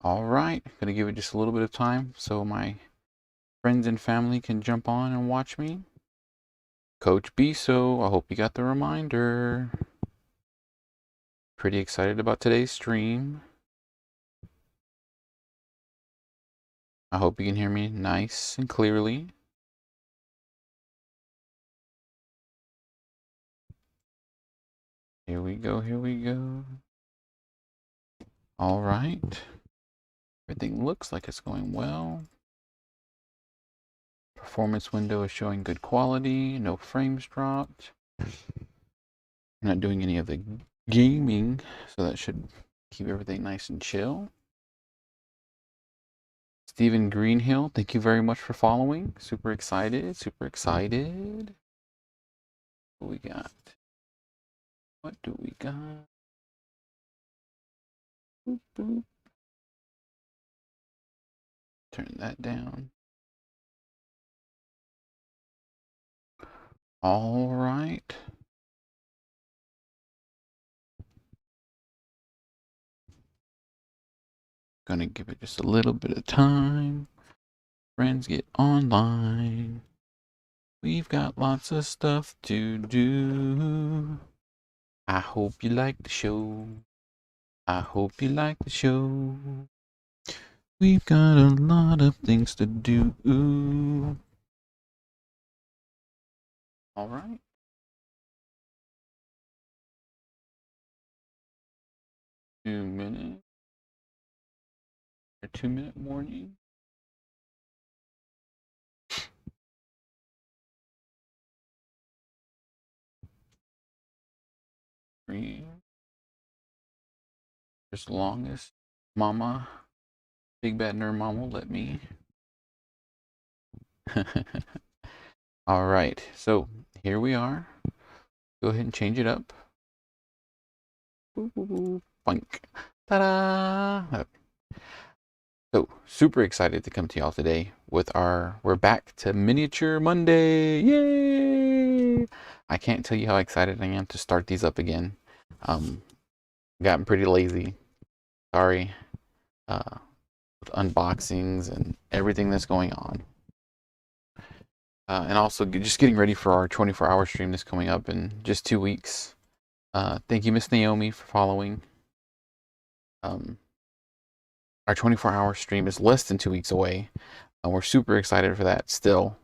All right, gonna give it just a little bit of time so my friends and family can jump on and watch me. Coach BSO, I hope you got the reminder. Pretty excited about today's stream. I hope you can hear me nice and clearly. Here we go, here we go. All right. Everything looks like it's going well. Performance window is showing good quality, no frames dropped. I'm not doing any of the gaming, so that should keep everything nice and chill. Stephen Greenhill, thank you very much for following. Super excited, super excited. What we got? What do we got? Boop, boop. Turn that down. All right. Gonna give it just a little bit of time. Friends get online. We've got lots of stuff to do. I hope you like the show. I hope you like the show. We've got a lot of things to do. All right. 2 minutes. A 2-minute warning. As long as Mama, Big Bad Nerd Mom will let me. All right, so here we are. Go ahead and change it up. Boink. Ta-da! So super excited to come to y'all today with we're back to Miniature Monday. Yay! I can't tell you how excited I am to start these up again. Gotten pretty lazy. Sorry. With unboxings and everything that's going on. And also just getting ready for our 24-hour stream that's coming up in just 2 weeks. Thank you, Miss Naomi, for following. Our 24-hour stream is less than 2 weeks away. We're super excited for that still.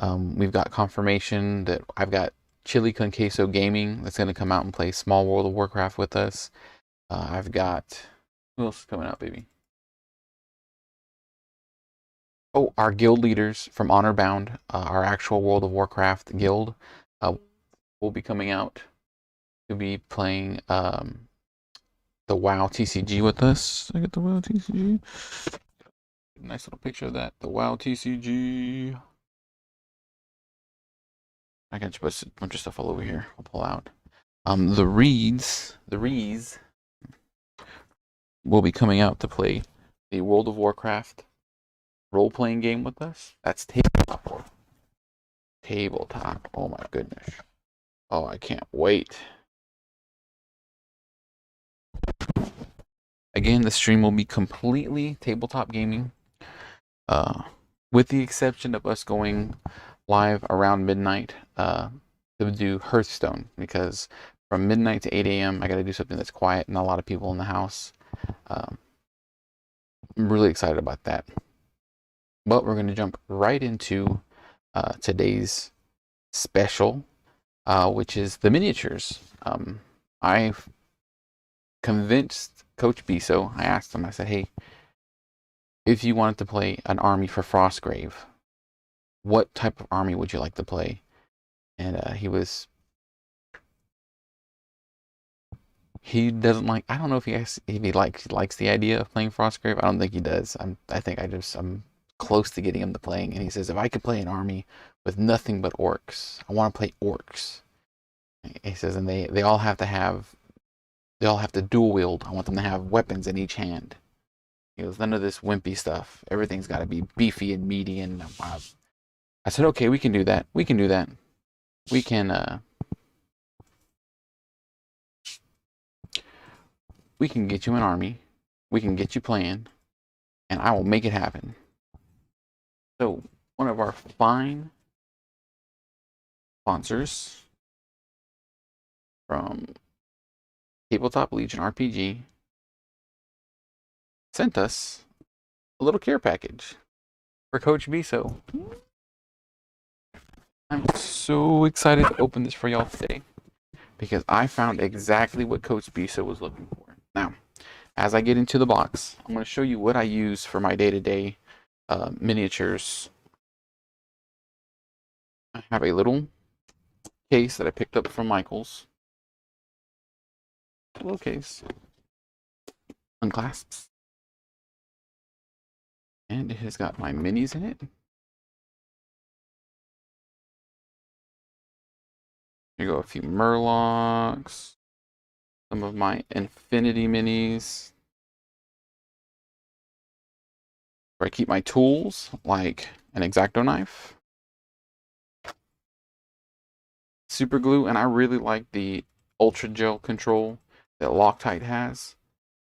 We've got confirmation that I've got Chili Con Queso Gaming that's going to come out and play Small World of Warcraft with us. I've got... Who else is coming out, baby? Oh, our guild leaders from Honorbound, our actual World of Warcraft guild, will be coming out to be playing the WoW TCG with us. I got the WoW TCG. Nice little picture of that. The WoW TCG. I got a bunch of stuff all over here. I'll pull out. The Reeds will be coming out to play the World of Warcraft role-playing game with us. That's tabletop. Tabletop. Oh my goodness. Oh, I can't wait. Again, the stream will be completely tabletop gaming, with the exception of us going live around midnight to do Hearthstone, because from midnight to 8 a.m. I got to do something that's quiet, not a lot of people in the house. I'm really excited about that. But we're going to jump right into today's special, which is the miniatures. I've convinced Coach BSO. I asked him, I said, hey, if you wanted to play an army for Frostgrave, what type of army would you like to play? And he doesn't like, I don't know if he likes the idea of playing Frostgrave. I don't think he does. I think I'm close to getting him to playing. And he says, if I could play an army with nothing but orcs, I want to play orcs. He says, and they all have to dual wield. I want them to have weapons in each hand. He goes, none of this wimpy stuff. Everything's got to be beefy and meaty. And I said, okay, we can do that. We can do that. We can we can get you an army, we can get you playing, and I will make it happen. So, one of our fine sponsors from Tabletop Legion RPG sent us a little care package for Coach BSO. I'm so excited to open this for y'all today because I found exactly what Coach BSO was looking for. Now, as I get into the box, I'm going to show you what I use for my day-to-day miniatures. I have a little case that I picked up from Michael's. A little case. Unclasps. And it has got my minis in it. Here go a few Murlocs. Some of my Infinity minis. Where I keep my tools, like an X-Acto knife. Super glue, and I really like the Ultra Gel control that Loctite has.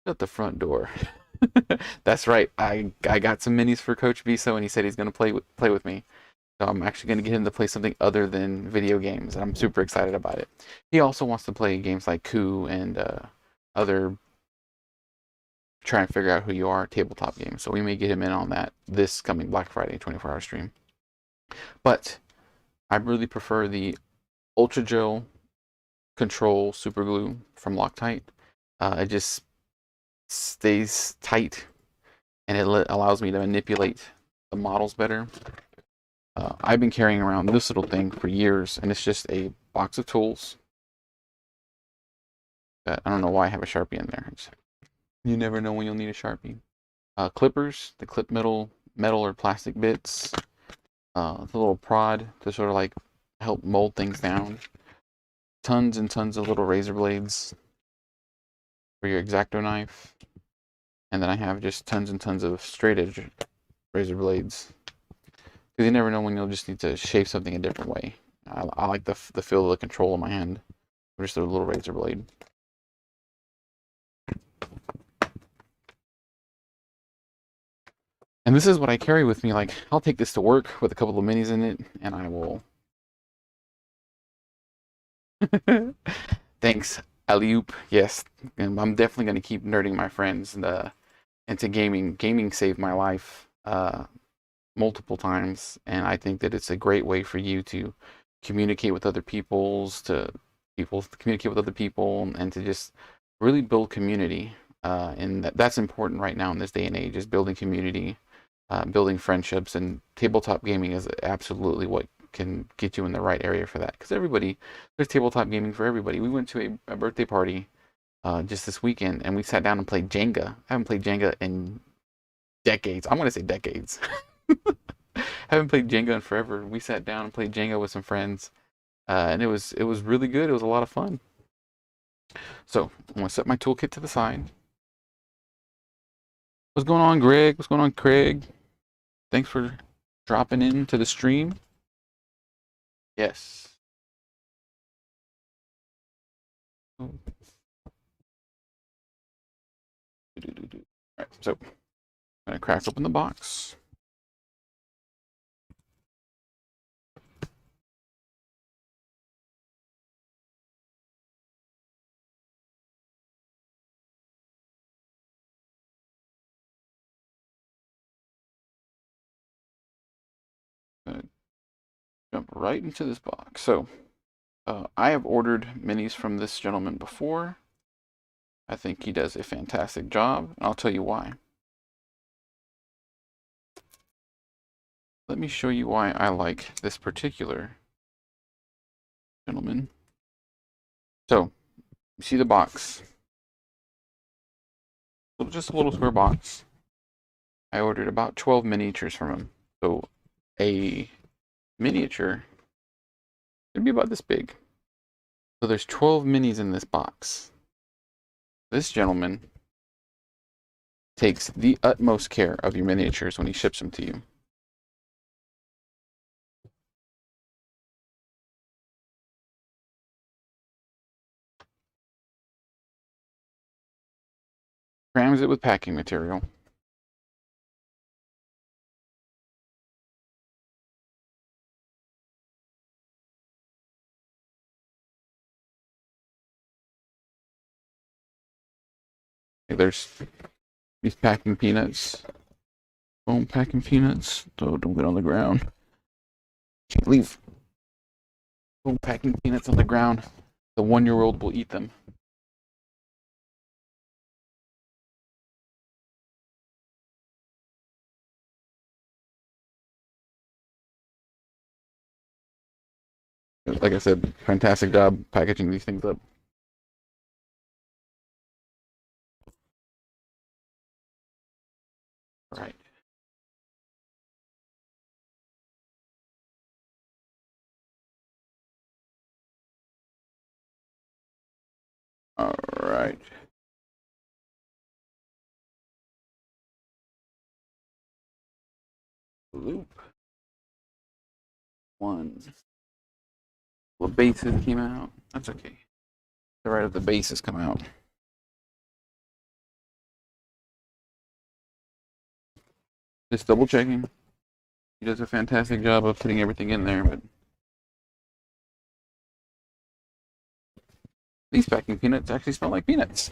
At the front door. That's right. I got some minis for Coach BSO, and he said he's gonna play with me. So I'm actually gonna get him to play something other than video games, and I'm super excited about it. He also wants to play games like Coup and other try and figure out who you are tabletop games. So we may get him in on that this coming Black Friday 24-hour stream. But I really prefer the Ultra Gel Control Super Glue from Loctite. It just stays tight and it allows me to manipulate the models better. I've been carrying around this little thing for years, and it's just a box of tools. I don't know why I have a Sharpie in there. You never know when you'll need a Sharpie. Clippers, the clip metal or plastic bits. The little prod to sort of like help mold things down. Tons and tons of little razor blades for your X-Acto knife. And then I have just tons and tons of straight edge razor blades. Because you never know when you'll just need to shave something a different way. I like the feel of the control in my hand. Or just a little razor blade. And this is what I carry with me. Like, I'll take this to work with a couple of minis in it, and I will. Thanks, Alley-oop. Yes, and I'm definitely going to keep nerding my friends into gaming. Gaming saved my life multiple times, and I think that it's a great way for you to communicate with other to communicate with other people, and to just really build community. And that's important right now in this day and age, is building community, building friendships, and tabletop gaming is absolutely what can get you in the right area for that. Because there's tabletop gaming for everybody. We went to a birthday party just this weekend, and we sat down and played Jenga. I haven't played Jenga in decades. I'm going to say decades. Haven't played Jenga in forever. We sat down and played Jenga with some friends, and it was really good. It was a lot of fun. So I'm going to set my toolkit to the side. What's going on, Greg? What's going on, Craig? Thanks for dropping into the stream. Yes. All right, so I'm going to crack open the box. Jump right into this box. So I have ordered minis from this gentleman before. I think he does a fantastic job, and I'll tell you why. Let me show you why I like this particular gentleman. So, you see the box. So just a little square box. I ordered about 12 miniatures from him. So, a miniature would be about this big. So there's 12 minis in this box. This gentleman takes the utmost care of your miniatures when he ships them to you. crams it with packing material. Okay, there's these packing peanuts. Boom, packing peanuts. So don't get on the ground. Can't leave. Boom, packing peanuts on the ground. The 1-year-old will eat them. Like I said, fantastic job packaging these things up. All right. All right. Loop. One. The bases came out. That's okay. Right if the bases come out. Just double checking. He does a fantastic job of putting everything in there, but these packing peanuts actually smell like peanuts.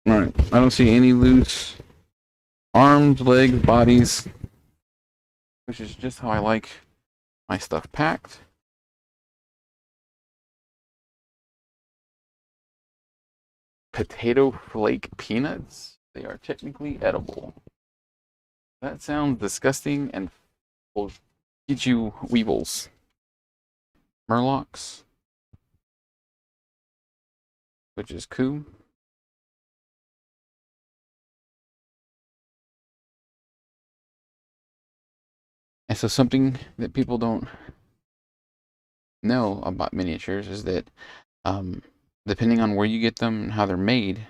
All right. I don't see any loose arms, legs, bodies, which is just how I like my stuff packed. Potato flake peanuts. They are technically edible. That sounds disgusting and will get you weevils. Murlocs, which is cool. And so something that people don't know about miniatures is that depending on where you get them and how they're made,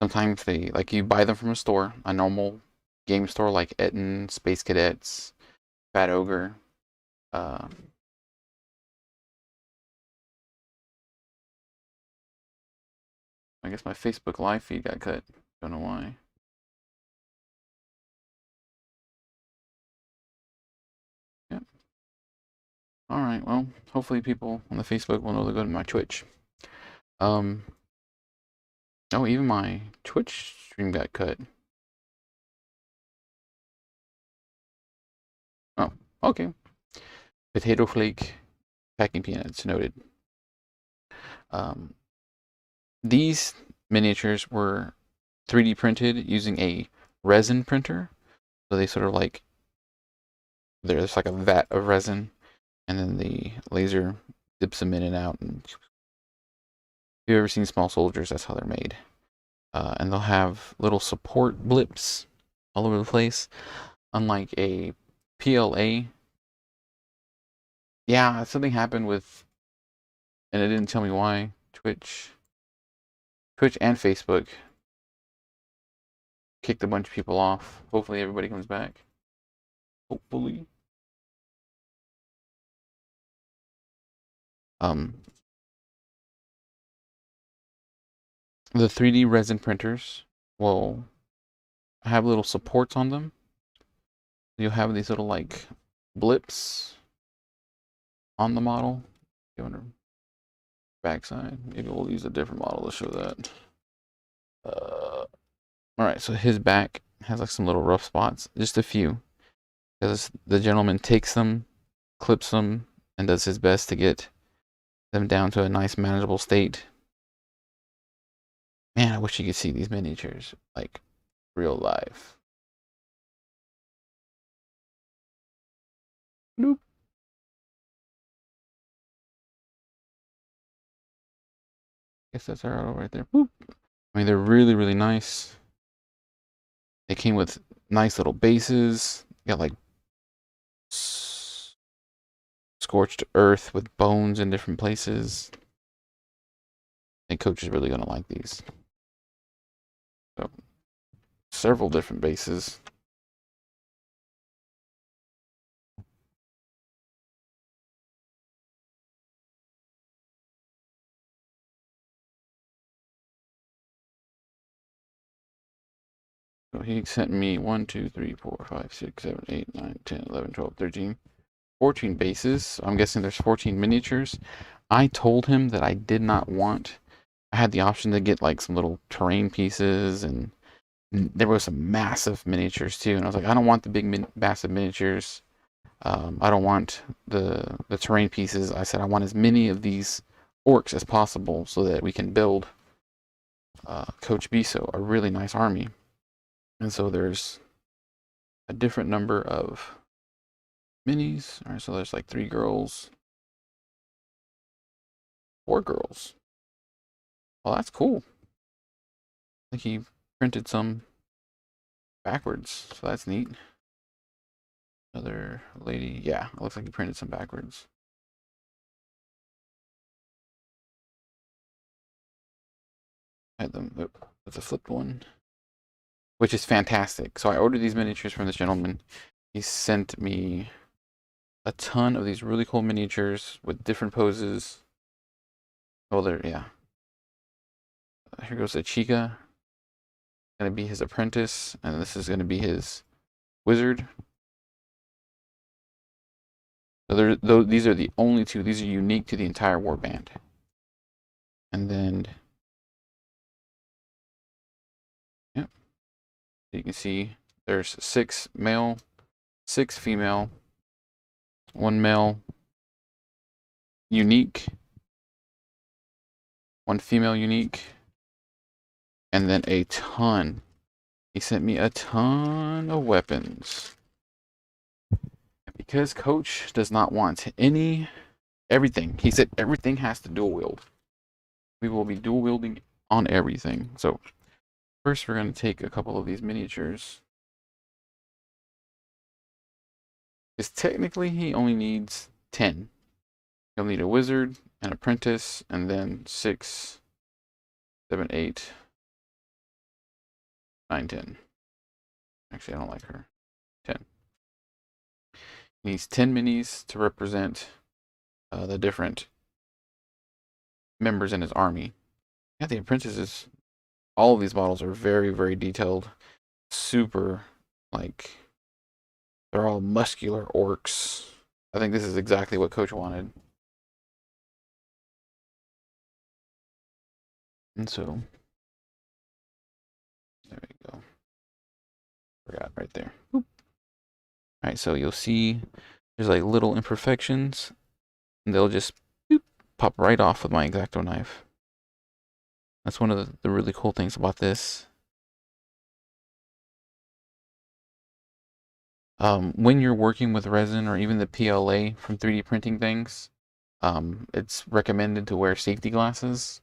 sometimes they, like, you buy them from a store, a normal game store like Etten, Space Cadets, Fat Ogre. Uh, I guess my Facebook live feed got cut. Don't know why. Yeah. All right. Well, hopefully people on the Facebook will know to go to my Twitch. Um. Oh, even my Twitch stream got cut. Oh, okay. Potato flake packing peanuts noted. Um, these miniatures were 3D printed using a resin printer. So they sort of like, there's like a vat of resin, and then the laser dips them in and out. And if you've ever seen Small Soldiers, that's how they're made. And they'll have little support blips all over the place, unlike a PLA. Yeah, something happened with, and it didn't tell me why. Twitch and Facebook kicked a bunch of people off. Hopefully everybody comes back. Hopefully. Um, the 3D resin printers will have little supports on them. You'll have these little like blips on the model. On the backside. Maybe we'll use a different model to show that. All right, so his back has like some little rough spots, just a few, because the gentleman takes them, clips them, and does his best to get them down to a nice manageable state. Man, I wish you could see these miniatures like real life. Nope. Guess that's our auto right there. Boop. I mean, they're really, really nice. They came with nice little bases. Got like scorched earth with bones in different places. I think Coach is really gonna like these. So, several different bases. So he sent me 1, 2, 3, 4, 5, 6, 7, 8, 9, 10, 11, 12, 13, 14 bases. So I'm guessing there's 14 miniatures. I told him that I did not want. I had the option to get like some little terrain pieces, and there was some massive miniatures too. And I was like, I don't want the big massive miniatures. I don't want the terrain pieces. I said I want as many of these orcs as possible so that we can build Coach BSO, a really nice army. And so there's a different number of minis. All right, so there's like 3 girls, 4 girls. Well, that's cool. I think he printed some backwards, so that's neat. Another lady, yeah, it looks like he printed some backwards. I had them, that's a flipped one, which is fantastic. So I ordered these miniatures from this gentleman. He sent me a ton of these really cool miniatures with different poses. Oh, there, yeah. Here goes a Chica. Gonna be his apprentice, and this is gonna be his wizard. So these are the only 2. These are unique to the entire warband. And then, yep. You can see there's 6 male, 6 female, 1 male, unique, 1 female unique, and then a ton. He sent me a ton of weapons. Because Coach does not want everything. He said everything has to dual wield. We will be dual wielding on everything. So first we're going to take a couple of these miniatures. Because technically he only needs 10. He'll need a wizard, an apprentice, and then 6, 7, 8, 9, 10. Actually, I don't like her. 10. He needs 10 minis to represent the different members in his army. Yeah, the apprentices, all of these models are very, very detailed. Super, like, they're all muscular orcs. I think this is exactly what Coach wanted. And so, there we go. Forgot right there. Boop. All right, so you'll see there's like little imperfections, and they'll just boop, pop right off with my X-Acto knife. That's one of the really cool things about this. When you're working with resin or even the PLA from 3D printing things, it's recommended to wear safety glasses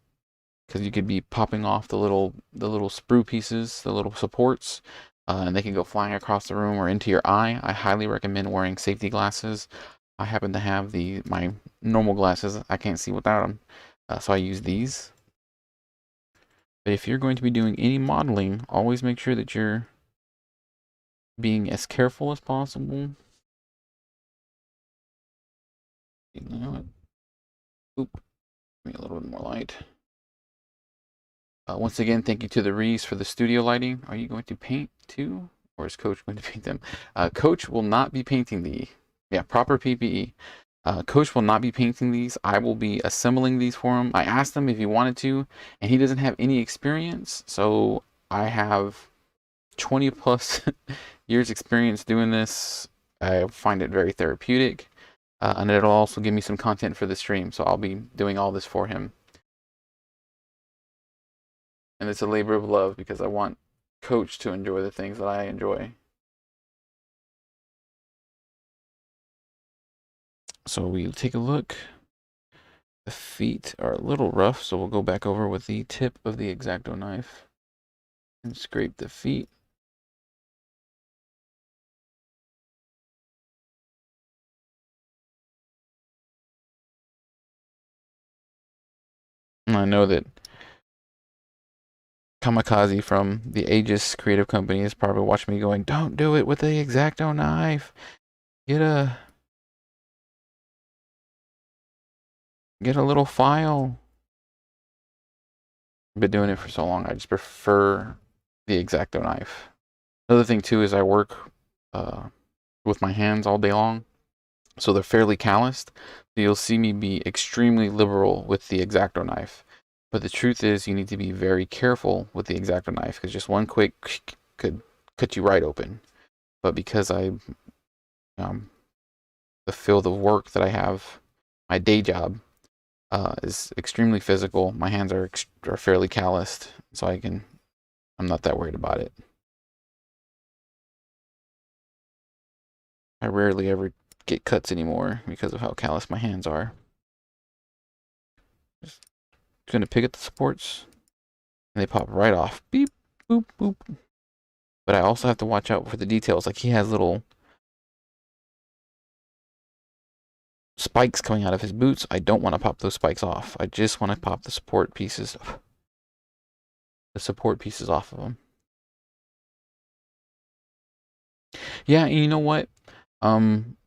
because you could be popping off the little sprue pieces, the little supports, and they can go flying across the room or into your eye. I highly recommend wearing safety glasses. I happen to have my normal glasses. I can't see without them, so I use these. But if you're going to be doing any modeling, always make sure that you're being as careful as possible. You know what? Oop. Give me a little bit more light. Once again, thank you to the Rees for the studio lighting. Are you going to paint too? Or is Coach going to paint them? Coach will not be painting proper PPE. Coach will not be painting these. I will be assembling these for him. I asked him if he wanted to, and he doesn't have any experience. So I have 20 plus years experience doing this. I find it very therapeutic. And it'll also give me some content for the stream. So I'll be doing all this for him. And it's a labor of love because I want Coach to enjoy the things that I enjoy. So we take a look. The feet are a little rough, so we'll go back over with the tip of the X-Acto knife and scrape the feet. And I know that Kamikaze from the Aegis Creative Company is probably watching me going, don't do it with the X-Acto knife. Get a little file. I've been doing it for so long, I just prefer the X-Acto knife. Another thing too is I work uh, with my hands all day long, so they're fairly calloused. So you'll see me be extremely liberal with the X-Acto knife. But the truth is, you need to be very careful with the X-Acto knife because just one quick could cut you right open. But because um, the field of work that I have, my day job, is extremely physical. My hands are fairly calloused, so I'm not that worried about it. I rarely ever get cuts anymore because of how callous my hands are. Just gonna pick at the supports, and they pop right off. Beep, boop, boop. But I also have to watch out for the details. Like he has little spikes coming out of his boots. I don't want to pop those spikes off. I just want to pop the support pieces off of them. Yeah, and you know what? Um,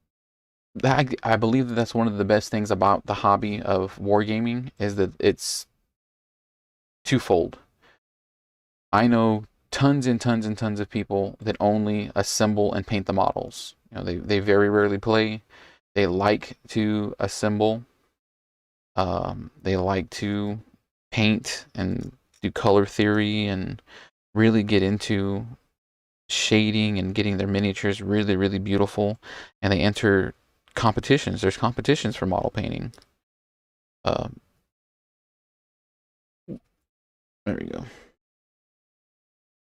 I believe that that's one of the best things about the hobby of wargaming is that it's twofold. I know tons and tons and tons of people that only assemble and paint the models. You know, they very rarely play. They like to assemble. They like to paint and do color theory and really get into shading and getting their miniatures really, really beautiful. And they enter competitions. There's competitions for model painting. Um, there we go.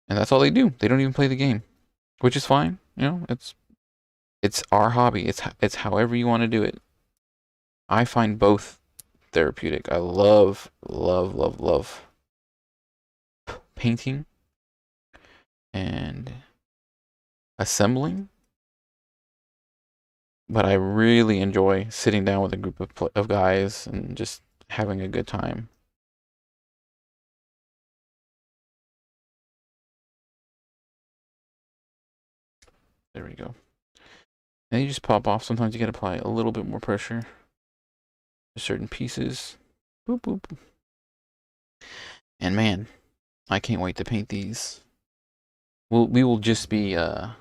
And that's all they do. They don't even play the game, which is fine. You know, it's our hobby. It's however you want to do it. I find both therapeutic. I love, love, love, love painting and assembling, but I really enjoy sitting down with a group of guys and just having a good time. There we go. And you just pop off. Sometimes you gotta apply a little bit more pressure to certain pieces. Boop boop. And man, I can't wait to paint these. We will just be it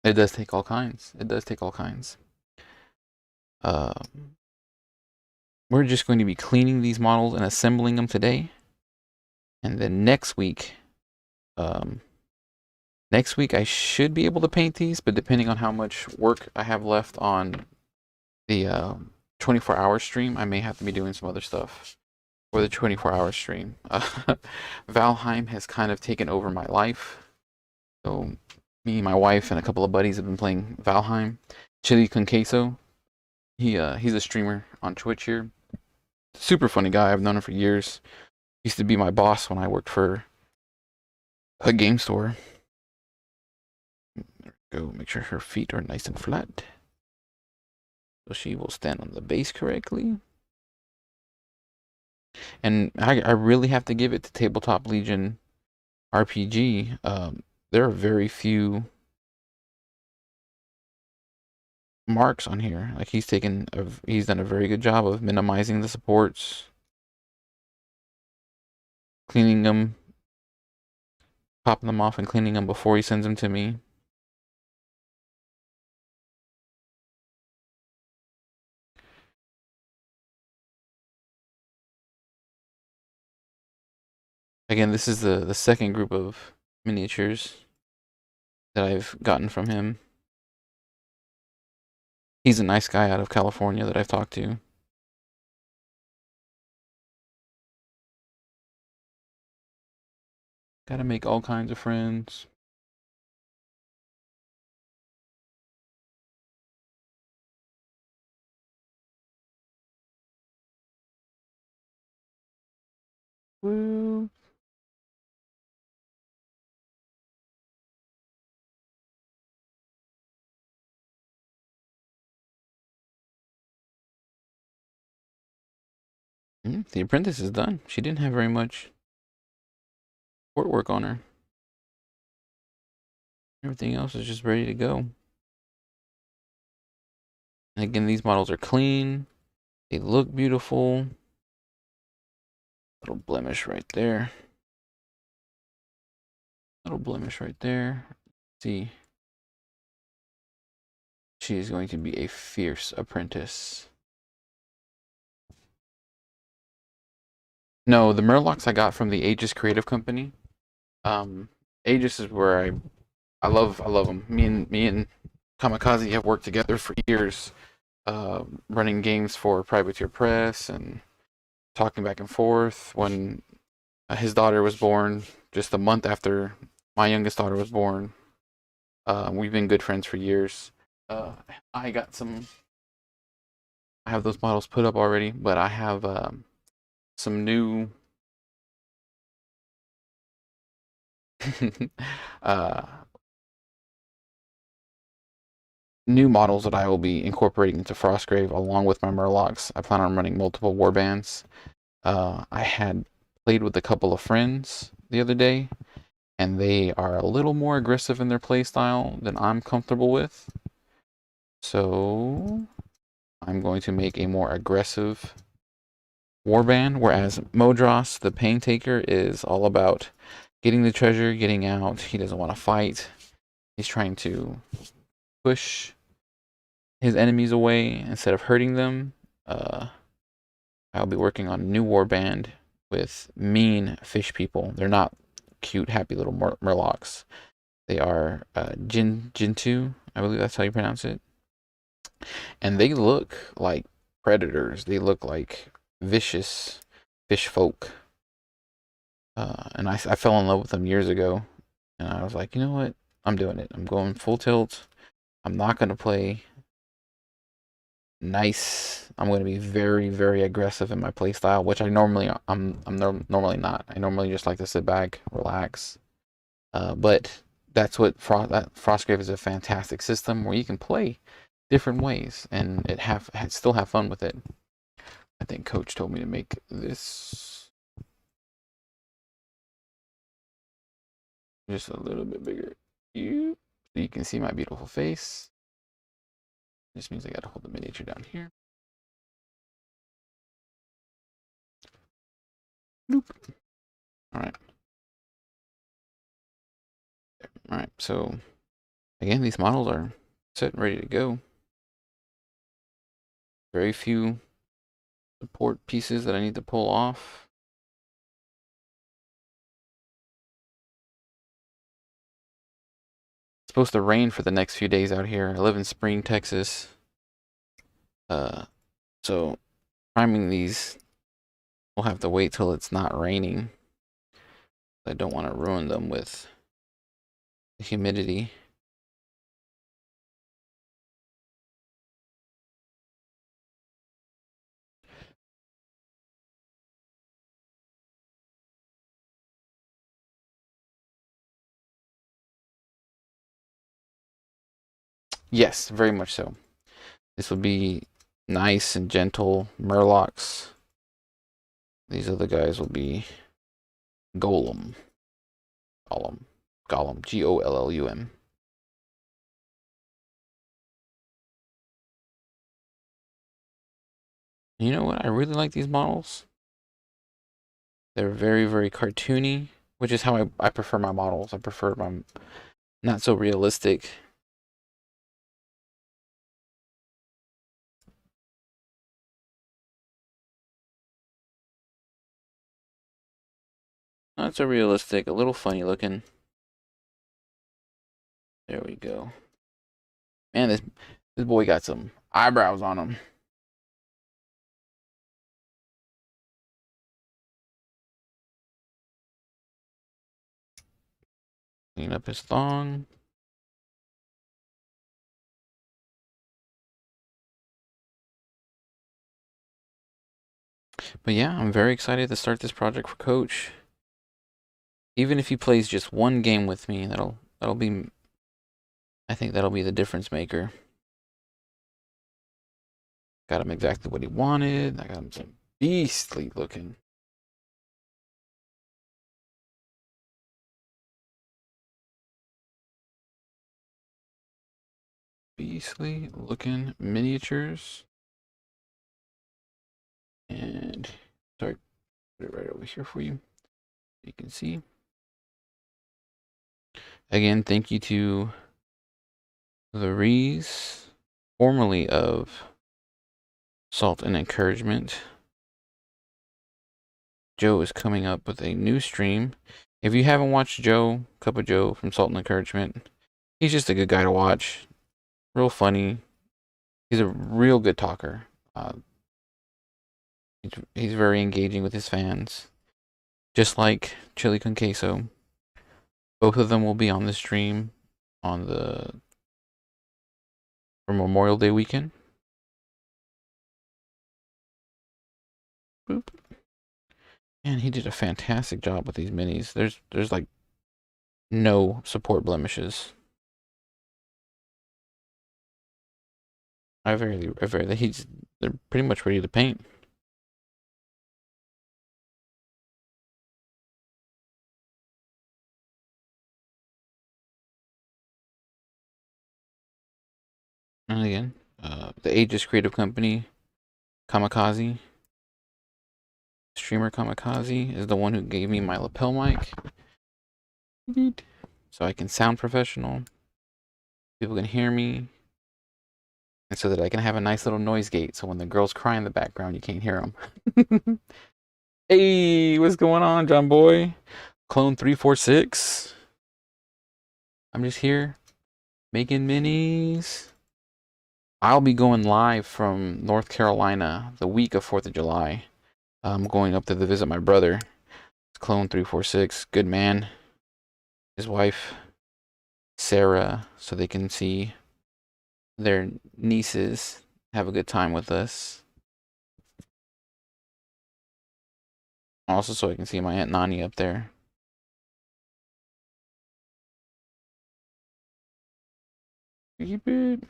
does take all kinds. It does take all kinds. Um we're just going to be cleaning these models and assembling them today. And then um next week I should be able to paint these, but depending on how much work I have left on the 24-hour stream, I may have to be doing some other stuff for the 24-hour stream. Valheim has kind of taken over my life. So me, my wife, and a couple of buddies have been playing Valheim. Chili con queso. He's a streamer on Twitch here. Super funny guy. I've known him for years. Used to be my boss when I worked for a game store. Go make sure her feet are nice and flat, so she will stand on the base correctly. And I really have to give it to Tabletop Legion RPG. There are very few marks on here. Like he's done a very good job of minimizing the supports, cleaning them, popping them off and cleaning them before he sends them to me. Again, this is the second group of miniatures that I've gotten from him. He's a nice guy out of California that I've talked to. Gotta make all kinds of friends. Woo. The apprentice is done. She didn't have very much court work on her. Everything else is just ready to go. And again, these models are clean. They look beautiful. Little blemish right there. Little blemish right there. See, she is going to be a fierce apprentice. No, the Murlocs I got from the Aegis Creative Company. Aegis is where I love them. Me and Kamikaze have worked together for years, running games for Privateer Press and talking back and forth. When his daughter was born, just a month after my youngest daughter was born, we've been good friends for years. Uh, I got some. I have those models put up already, but I have some new uh, new models that I will be incorporating into Frostgrave along with my Murlocs. I plan on running multiple warbands. I had played with a couple of friends the other day, and they are a little more aggressive in their playstyle than I'm comfortable with. So I'm going to make a more aggressive warband, whereas Modros, the Pain Taker, is all about getting the treasure, getting out. He doesn't want to fight. He's trying to push his enemies away instead of hurting them. I'll be working on a new warband with mean fish people. They're not cute, happy little murlocs. They are Jintu, I believe that's how you pronounce it. And they look like predators. They look like vicious fish folk. And I fell in love with them years ago. And I was like, you know what? I'm doing it. I'm going full tilt. I'm not going to play nice. I'm going to be very, very aggressive in my play style, which I'm normally not. I normally just like to sit back, relax. But that's what Frostgrave is, a fantastic system where you can play different ways and still have fun with it. I think Coach told me to make this just a little bit bigger. So you can see my beautiful face. This means I got to hold the miniature down here. Nope. All right. All right. So again, these models are set and ready to go. Very few support pieces that I need to pull off. It's supposed to rain for the next few days out here. I live in Spring, Texas. So priming these, we'll have to wait till it's not raining. I don't want to ruin them with the humidity. Yes, very much so. This will be nice and gentle Murlocs. These other guys will be Golem. Gollum. Gollum. You know what? I really like these models. They're very, very cartoony, which is how I prefer my models. I prefer my not so realistic. Not so realistic, a little funny looking. There we go. Man, this boy got some eyebrows on him. Clean up his thong. But yeah, I'm very excited to start this project for Coach. Even if he plays just one game with me, that'll be, I think that'll be the difference maker. Got him exactly what he wanted. I got him some beastly looking. Beastly looking miniatures. And sorry, put it right over here for you. You can see. Again, thank you to the Rees, formerly of Salt and Encouragement. Joe is coming up with a new stream. If you haven't watched Joe, Cup of Joe from Salt and Encouragement, he's just a good guy to watch. Real funny. He's a real good talker. He's very engaging with his fans. Just like Chili con Queso. Both of them will be on the stream on for Memorial Day weekend. Boop. And he did a fantastic job with these minis. There's like no support blemishes. They're pretty much ready to paint. And again, the Aegis Creative Company, Kamikaze, streamer Kamikaze is the one who gave me my lapel mic. So I can sound professional. People can hear me. And so that I can have a nice little noise gate so when the girls cry in the background, you can't hear them. Hey, what's going on, John Boy? Clone 346. I'm just here making minis. I'll be going live from North Carolina the week of 4th of July. I'm going up there to visit my brother. It's Clone 346. Good man. His wife, Sarah, so they can see their nieces have a good time with us. Also, so I can see my Aunt Nani up there. Keep it.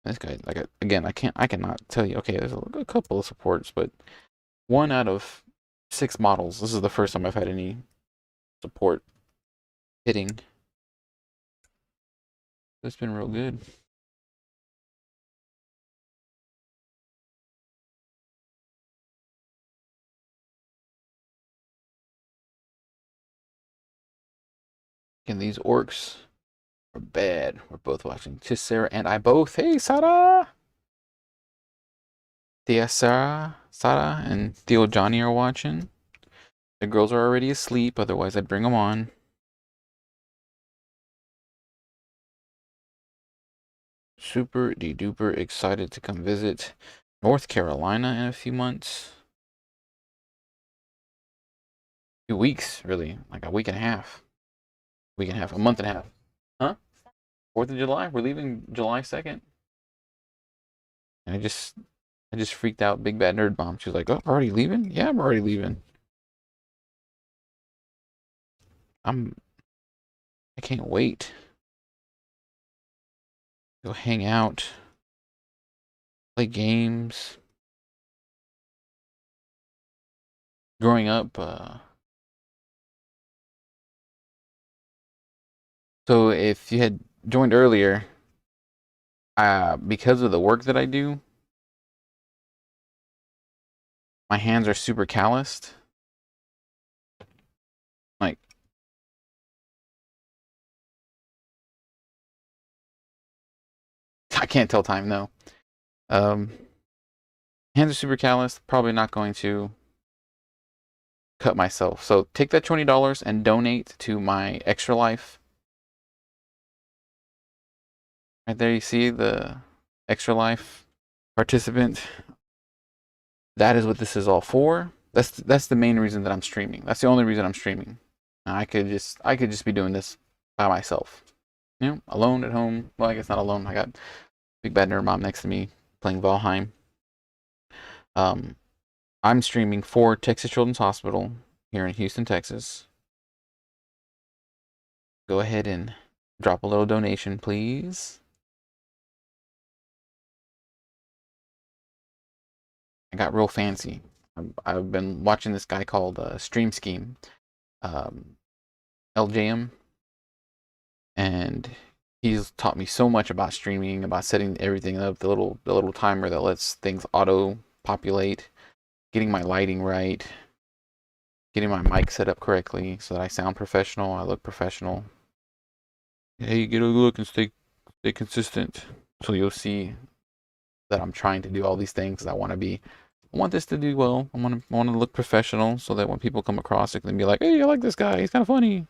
This guy, like, again, I cannot tell you. Okay, there's a couple of supports, but 1 out of 6 models. This is the first time I've had any support hitting. It's been real good. And these orcs are bad. We're both watching. Just Sarah and I both. Hey, Sarah! Tia Sarah and Theo Johnny are watching. The girls are already asleep, otherwise I'd bring them on. Super duper excited to come visit North Carolina in a few months. 2 weeks, really. Like a week and a half. A month and a half. Huh? 4th of July? We're leaving July 2nd. And I just freaked out. Big Bad Nerd Bomb. She was like, "Oh, we're already leaving?" Yeah, I'm already leaving. I can't wait. Go hang out. Play games. Growing up, so if you had joined earlier, because of the work that I do, my hands are super calloused. Like, I can't tell time, no. Hands are super calloused. Probably not going to cut myself. So take that $20 and donate to my Extra Life. Right there, you see the Extra Life participant. That is what this is all for. That's the main reason that I'm streaming. That's the only reason I'm streaming. I could just be doing this by myself. You know, alone at home. Well, I guess not alone. I got Big Bad Nerd Mom next to me playing Valheim. I'm streaming for Texas Children's Hospital here in Houston, Texas. Go ahead and drop a little donation, please. I got real fancy. I've been watching this guy called Stream Scheme, LJM, and he's taught me so much about streaming, about setting everything up, the little timer that lets things auto populate, getting my lighting right, getting my mic set up correctly so that I sound professional, I look professional. Hey, get a look and stay consistent. So you'll see that I'm trying to do all these things. I want this to do well. I want to look professional so that when people come across it, they can be like, hey, I like this guy. He's kind of funny.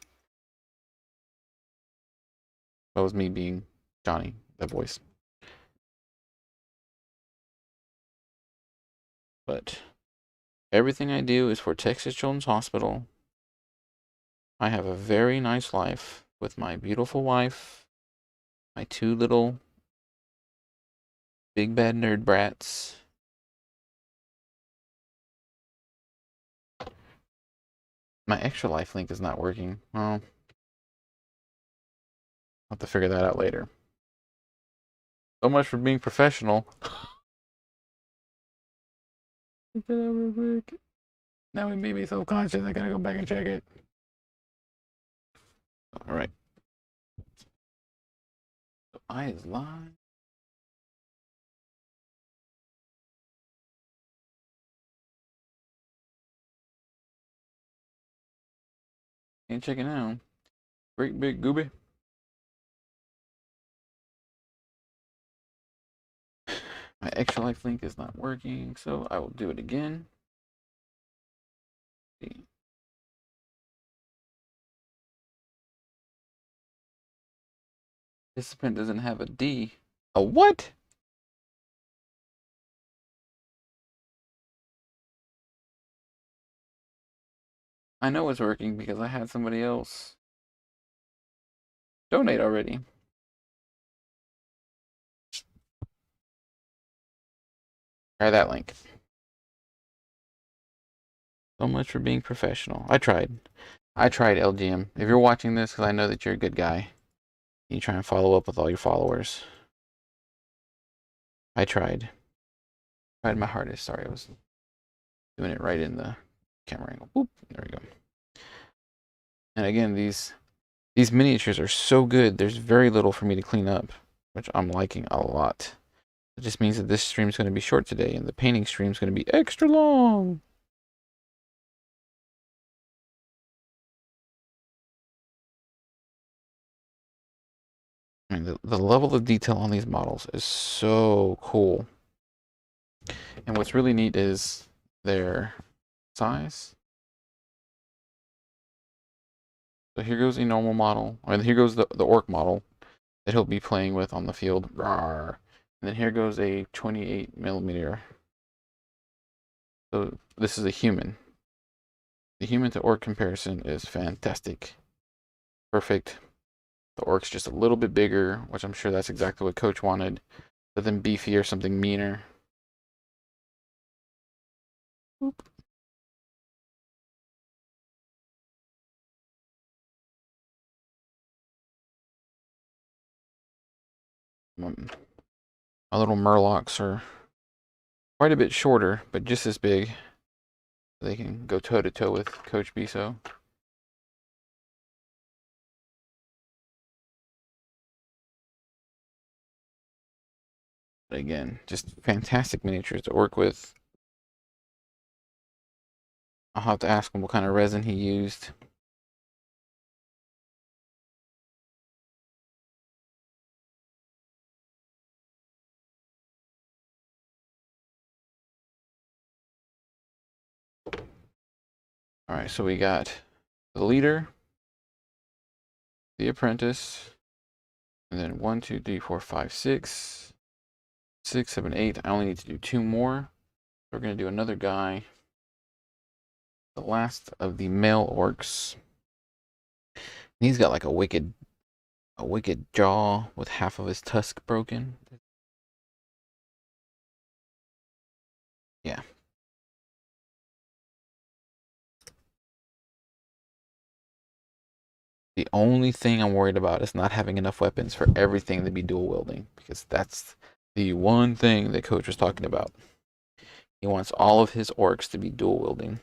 That was me being Johnny, that voice. But everything I do is for Texas Children's Hospital. I have a very nice life with my beautiful wife, my 2 little big bad nerd brats. My extra life link is not working. Well, I'll have to figure that out later. So much for being professional. Look at that real quick. Now it made me self-conscious. I gotta go back and check it. All right. So I is live. Ain't checking out. Great big gooby. My extra life link is not working, so I will do it again. See. Participant doesn't have a D. A what? I know it's working because I had somebody else donate already. Try that link. So much for being professional. I tried, LGM. If you're watching this, because I know that you're a good guy, you try and follow up with all your followers. I tried. Tried my hardest. Sorry, I was doing it right in the camera angle. Boop. There we go. And again, these miniatures are so good. There's very little for me to clean up, which I'm liking a lot. It just means that this stream is going to be short today, and the painting stream is going to be extra long. I mean, the level of detail on these models is so cool. And what's really neat is their size. So here goes a normal model. I mean, here goes the orc model that he'll be playing with on the field. Rawr. And then here goes a 28 millimeter. So this is a human. The human to orc comparison is fantastic. Perfect. The orc's just a little bit bigger, which I'm sure that's exactly what Coach wanted. But then beefy or something meaner. Oop. My little Murlocs are quite a bit shorter, but just as big. They can go toe to toe with Coach BSO. But again, just fantastic miniatures to work with. I'll have to ask him what kind of resin he used. All right, so we got the leader, the apprentice, and then 1, 2, 3, 4, 5, 6, 6, 7, 8. I only need to do 2 more. We're gonna do another guy. The last of the male orcs. He's got like a wicked jaw with half of his tusk broken. Yeah. The only thing I'm worried about is not having enough weapons for everything to be dual wielding, because that's the one thing that Coach was talking about. He wants all of his orcs to be dual wielding.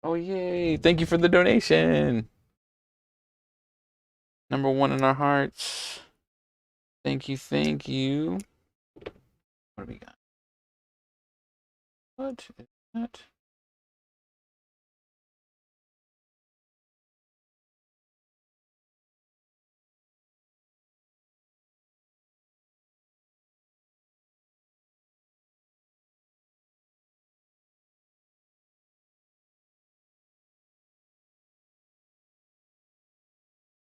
Oh, yay. Thank you for the donation. Number one in our hearts. Thank you, thank you. What do we got? What is that?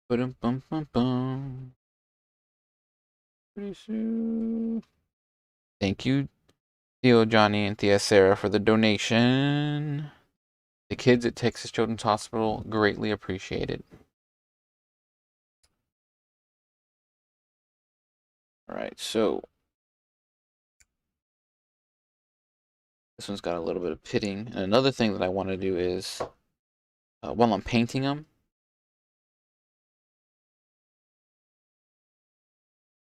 Bum bum bum bum. Pretty soon. Thank you, Theo Johnny and Thea Sarah, for the donation. The kids at Texas Children's Hospital greatly appreciate it. All right, so this one's got a little bit of pitting. And another thing that I want to do is, while I'm painting them,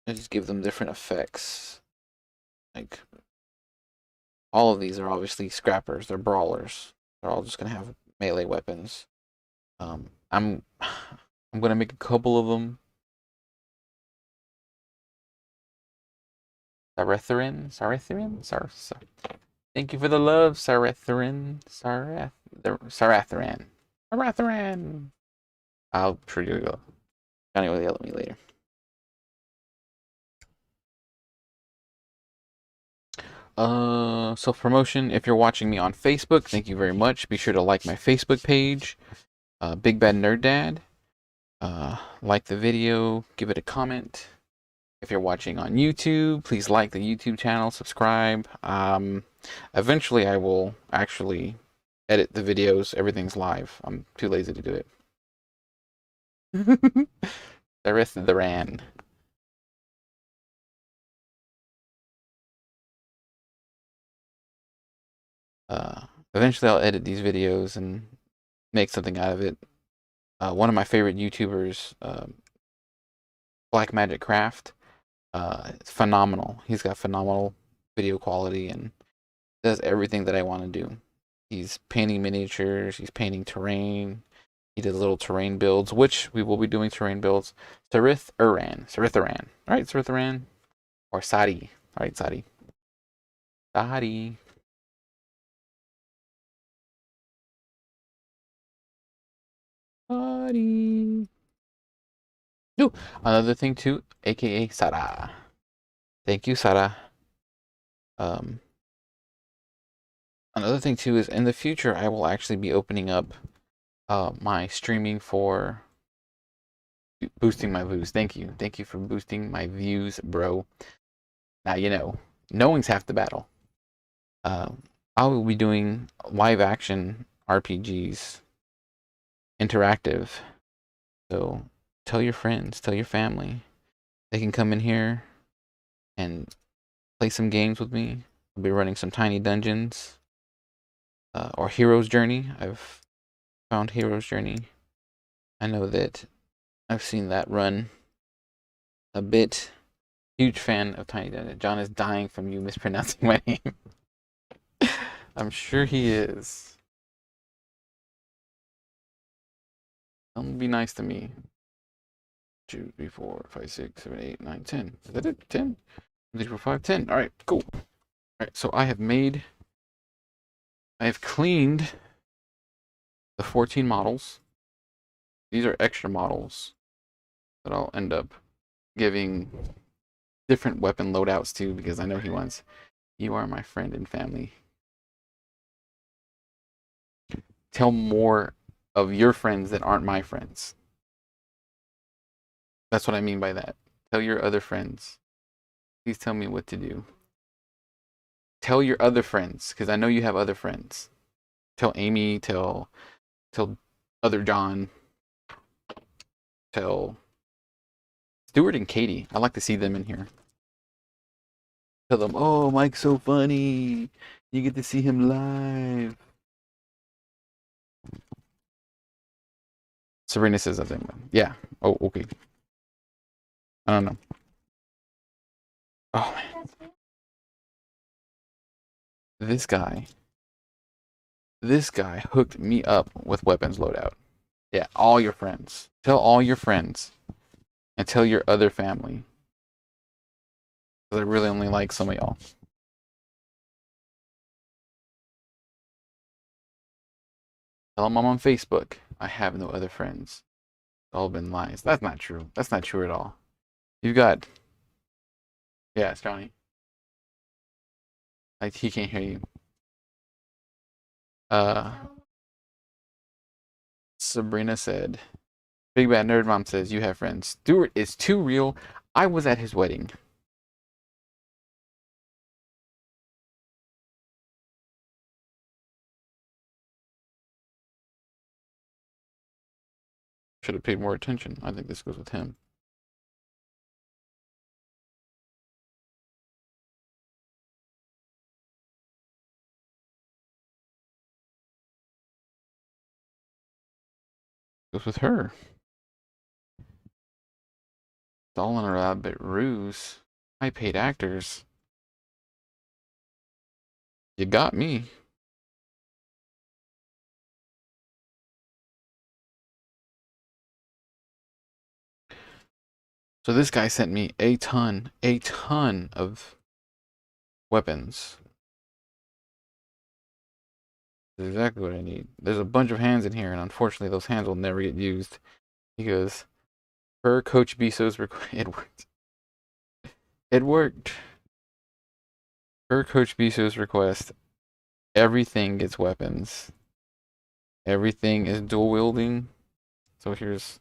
I just give them different effects. Like, all of these are obviously scrappers. They're brawlers. They're all just gonna have melee weapons. I'm gonna make a couple of them. Sarathirin. Thank you for the love, Sarathirin. Sarathirin. I'll treat you. Johnny will yell at me later. Self-promotion. If you're watching me on Facebook, thank you very much. Be sure to like my Facebook page, Big Bad Nerd Dad. Like the video, give it a comment. If you're watching on YouTube, please like the YouTube channel, subscribe. Eventually I will actually edit the videos. Everything's live. I'm too lazy to do it. The rest of the ran. Eventually I'll edit these videos and make something out of it. One of my favorite YouTubers, Black Magic Craft, it's phenomenal. He's got phenomenal video quality and does everything that I want to do. He's painting miniatures, he's painting terrain, he does little terrain builds, which we will be doing terrain builds. Saritharan. Alright, Saritharan. Or Sadi. Alright, Sadi. Sadi. Sadi. Ooh, another thing too, aka Sara. Thank you, Sara. Another thing too is in the future I will actually be opening up my streaming for boosting my views. Thank you for boosting my views, bro. Now you know, knowing's half the battle. I will be doing live action RPGs, interactive. So tell your friends, tell your family, they can come in here and play some games with me. I'll be running some tiny dungeons. Or Hero's Journey. I've found Hero's Journey. I know that I've seen that run a bit. Huge fan of Tiny Dungeon. John is dying from you mispronouncing my name. I'm sure he is. Don't be nice to me. 2, 3, 4, 5, 6, 7, 8, 9, 10. Is that it? 10? 1, 2, 3, 4, 5, 10. Alright, cool. Alright, so I have cleaned the 14 models. These are extra models that I'll end up giving different weapon loadouts to because I know he wants. You are my friend and family. Tell more of your friends that aren't my friends. That's what I mean by that. Tell your other friends. Please tell me what to do. Tell your other friends, because I know you have other friends. Tell Amy, tell other John, tell Stuart and Katie. I like to see them in here. Tell them, oh, Mike's so funny. You get to see him live. Serena says that thing. Yeah. Oh, okay. I don't know. Oh, man. This guy hooked me up with weapons loadout. Yeah, all your friends. Tell all your friends. And tell your other family. Because I really only like some of y'all. Tell them I'm on Facebook. I have no other friends. It's all been lies. That's not true. That's not true at all. You've got. Yeah, it's Johnny. Like, he can't hear you. Uh, Sabrina said, Big Bad Nerd Mom says, you have friends. Stuart is too real. I was at his wedding. Should have paid more attention. I think this goes with him. Goes with her. It's all in a rabbit ruse. I paid actors. You got me. So this guy sent me a ton of weapons. That's exactly what I need. There's a bunch of hands in here, and unfortunately those hands will never get used. Because per Coach BSO's request, it worked. It worked. Per Coach BSO's request, everything gets weapons. Everything is dual wielding. So here's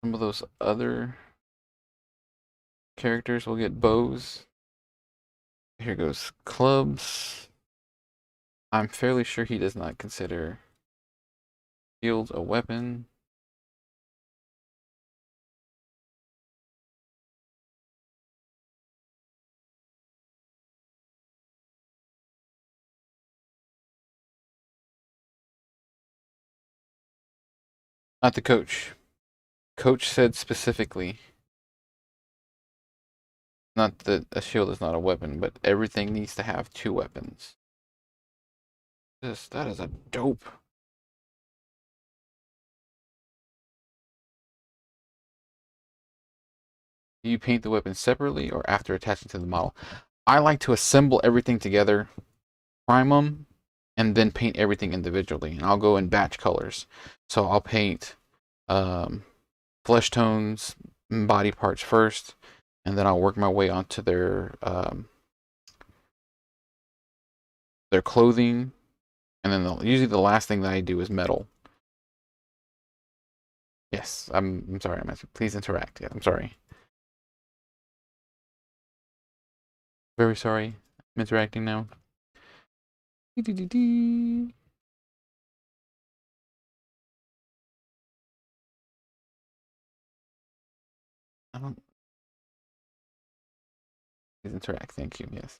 some of those other characters will get bows. Here goes clubs. I'm fairly sure he does not consider shields a weapon. Not the coach. Coach said specifically, not that a shield is not a weapon, but everything needs to have two weapons. That is a dope. Do you paint the weapon separately or after attaching to the model? I like to assemble everything together, prime them, and then paint everything individually. And I'll go in batch colors. So I'll paint flesh tones, body parts first, and then I'll work my way onto their clothing, and then usually the last thing that I do is metal. Yes, I'm sorry. I'm asking. Please interact. Yeah, I'm sorry. Very sorry. I'm interacting now. I don't. Please interact. Thank you. Yes.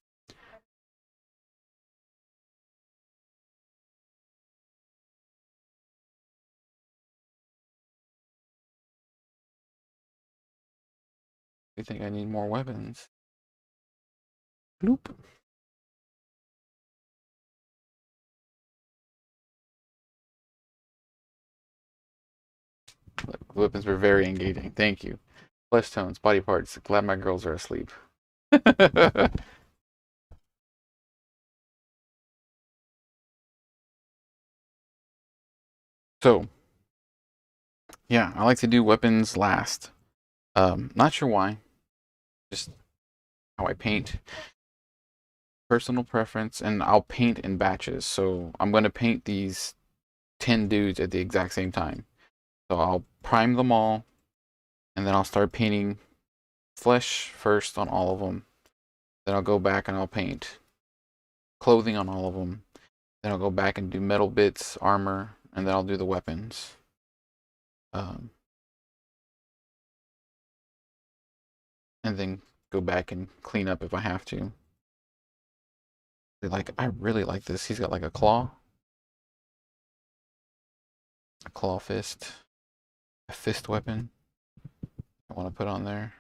I think I need more weapons. Bloop. Look, weapons were very engaging. Thank you. Flesh tones, body parts. Glad my girls are asleep. So, yeah, I like to do weapons last. Not sure why. Just how I paint. Personal preference, and I'll paint in batches. So I'm going to paint these 10 dudes at the exact same time. So I'll prime them all, and then I'll start painting flesh first on all of them. Then I'll go back and I'll paint clothing on all of them. Then I'll go back and do metal bits, armor, and then I'll do the weapons. And then go back and clean up if I have to. I really like this. He's got like a claw fist, a fist weapon. I want to put on there.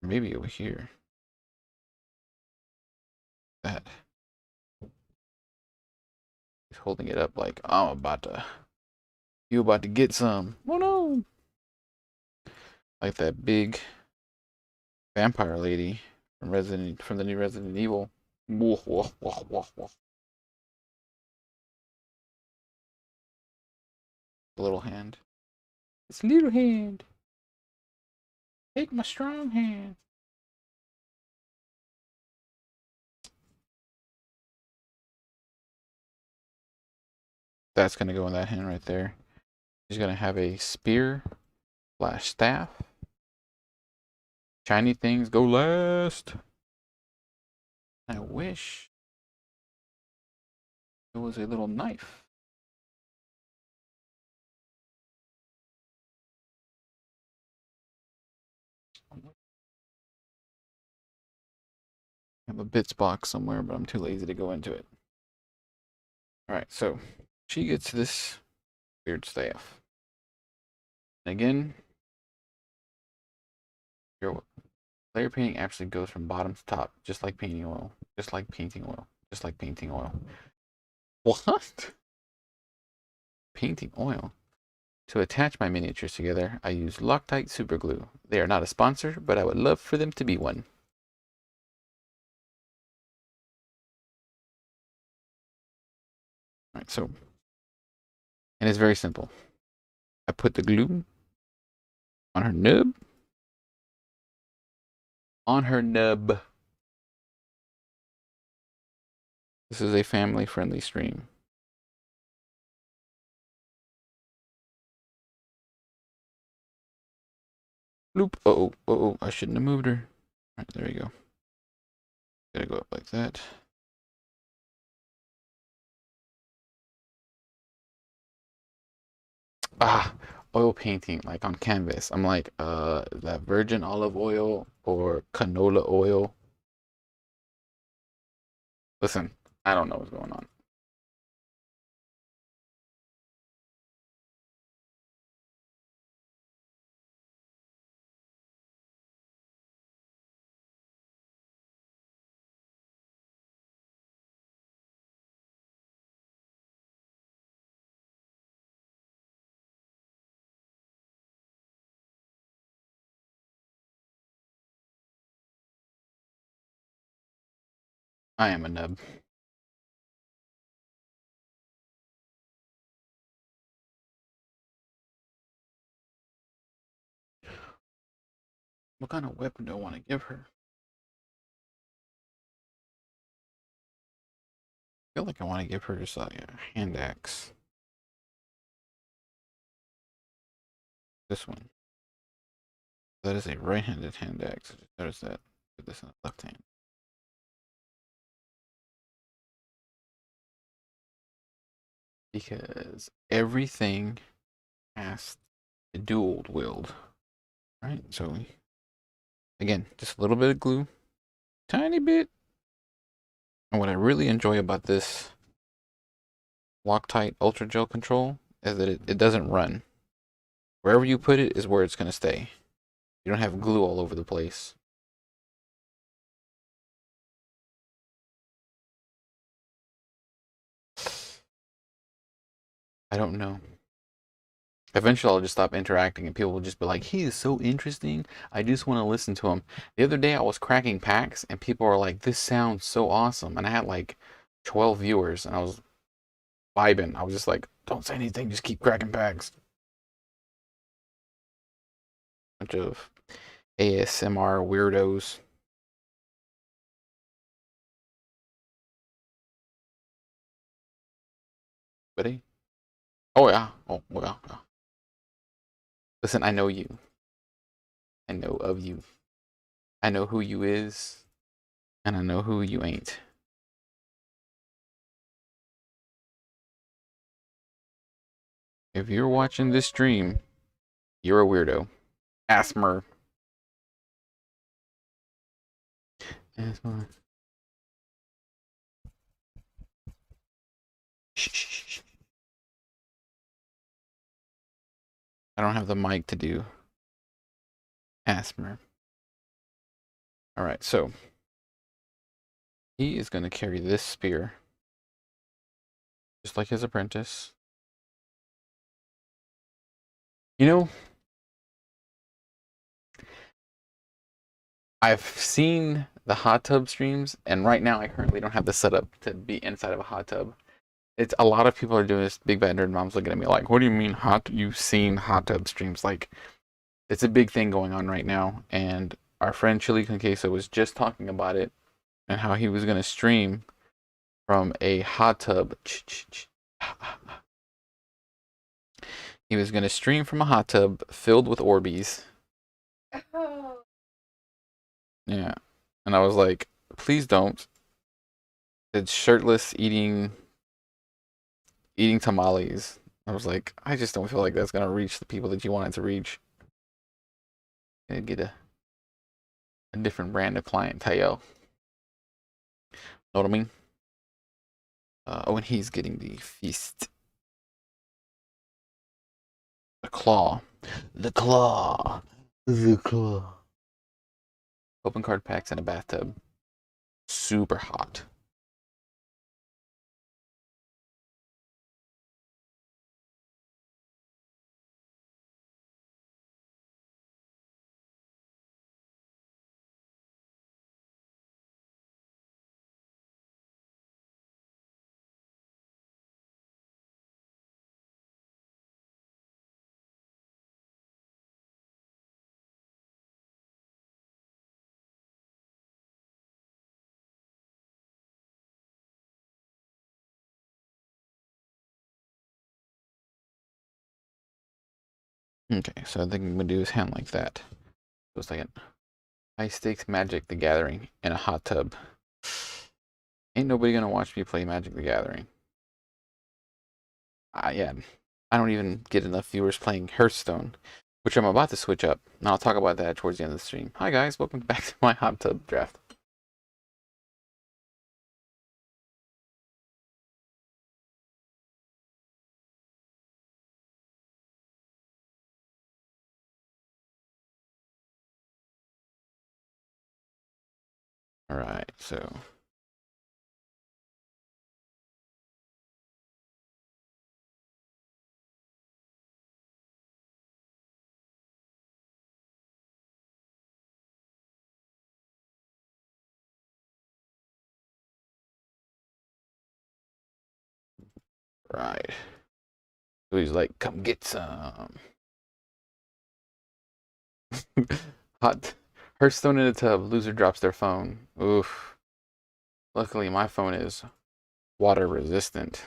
Maybe over here. That. He's holding it up like I'm about to You about to get some. Oh no! Like that big vampire lady from the new Resident Evil. Woof, woof, woof, woof, woof. Little hand. It's little hand. Take my strong hand. That's gonna go in that hand right there. He's gonna have a spear slash staff. Shiny things go last. I wish it was a little knife. I have a bits box somewhere, but I'm too lazy to go into it. Alright, so she gets this weird staff. And again, your layer painting actually goes from bottom to top, just like painting oil. Just like painting oil. Just like painting oil. What? Painting oil. To attach my miniatures together, I use Loctite super glue. They are not a sponsor, but I would love for them to be one. Alright, so, and it's very simple. I put the glue on her nub. On her nub. This is a family-friendly stream. Bloop. Uh-oh. Uh-oh. I shouldn't have moved her. Alright, there we go. Gotta go up like that. Ah, oil painting, like on canvas. I'm like, that virgin olive oil or canola oil. Listen, I don't know what's going on. I am a nub. What kind of weapon do I want to give her? I feel like I want to give her just like a hand axe. This one. That is a right-handed hand axe. There's that. Put this in the left hand. Because everything has a dual wield. Right? So, again, just a little bit of glue. Tiny bit. And what I really enjoy about this Loctite Ultra Gel Control is that it doesn't run. Wherever you put it is where it's going to stay. You don't have glue all over the place. I don't know. Eventually, I'll just stop interacting and people will just be like, he is so interesting. I just want to listen to him. The other day, I was cracking packs and people were like, this sounds so awesome. And I had like 12 viewers and I was vibing. I was just like, don't say anything, just keep cracking packs. Bunch of ASMR weirdos. Buddy? Oh, yeah. Oh, well, yeah. Listen, I know you. I know of you. I know who you is. And I know who you ain't. If you're watching this stream, you're a weirdo. Asthma. Asthma. Shh. I don't have the mic to do Asthma. Alright, so he is going to carry this spear, just like his apprentice. You know, I've seen the hot tub streams, and right now I currently don't have the setup to be inside of a hot tub. It's a lot of people are doing this. Big bad nerd mom's looking at me like, "What do you mean hot? You've seen hot tub streams?" Like, it's a big thing going on right now, and our friend Chili Con Queso was just talking about it and how he was gonna stream from a hot tub. He was gonna stream from a hot tub filled with Orbeez. Yeah, and I was like, "Please don't." It's shirtless eating tamales. I was like, I just don't feel like that's gonna reach the people that you want it to reach. And get a different brand of clientele. Know what I mean? Oh, and he's getting the feast. The claw. The claw. The claw. Open card packs in a bathtub. Super hot. Okay, so I think I'm gonna do his hand like that. So it's like an high stakes Magic the Gathering in a hot tub. Ain't nobody gonna watch me play Magic the Gathering. Yeah, I don't even get enough viewers playing Hearthstone, which I'm about to switch up. And I'll talk about that towards the end of the stream. Hi guys, welcome back to my hot tub draft. All right, so right. So he's like, come get some. Hot Hearthstone in a tub. Loser drops their phone. Oof. Luckily, my phone is water resistant.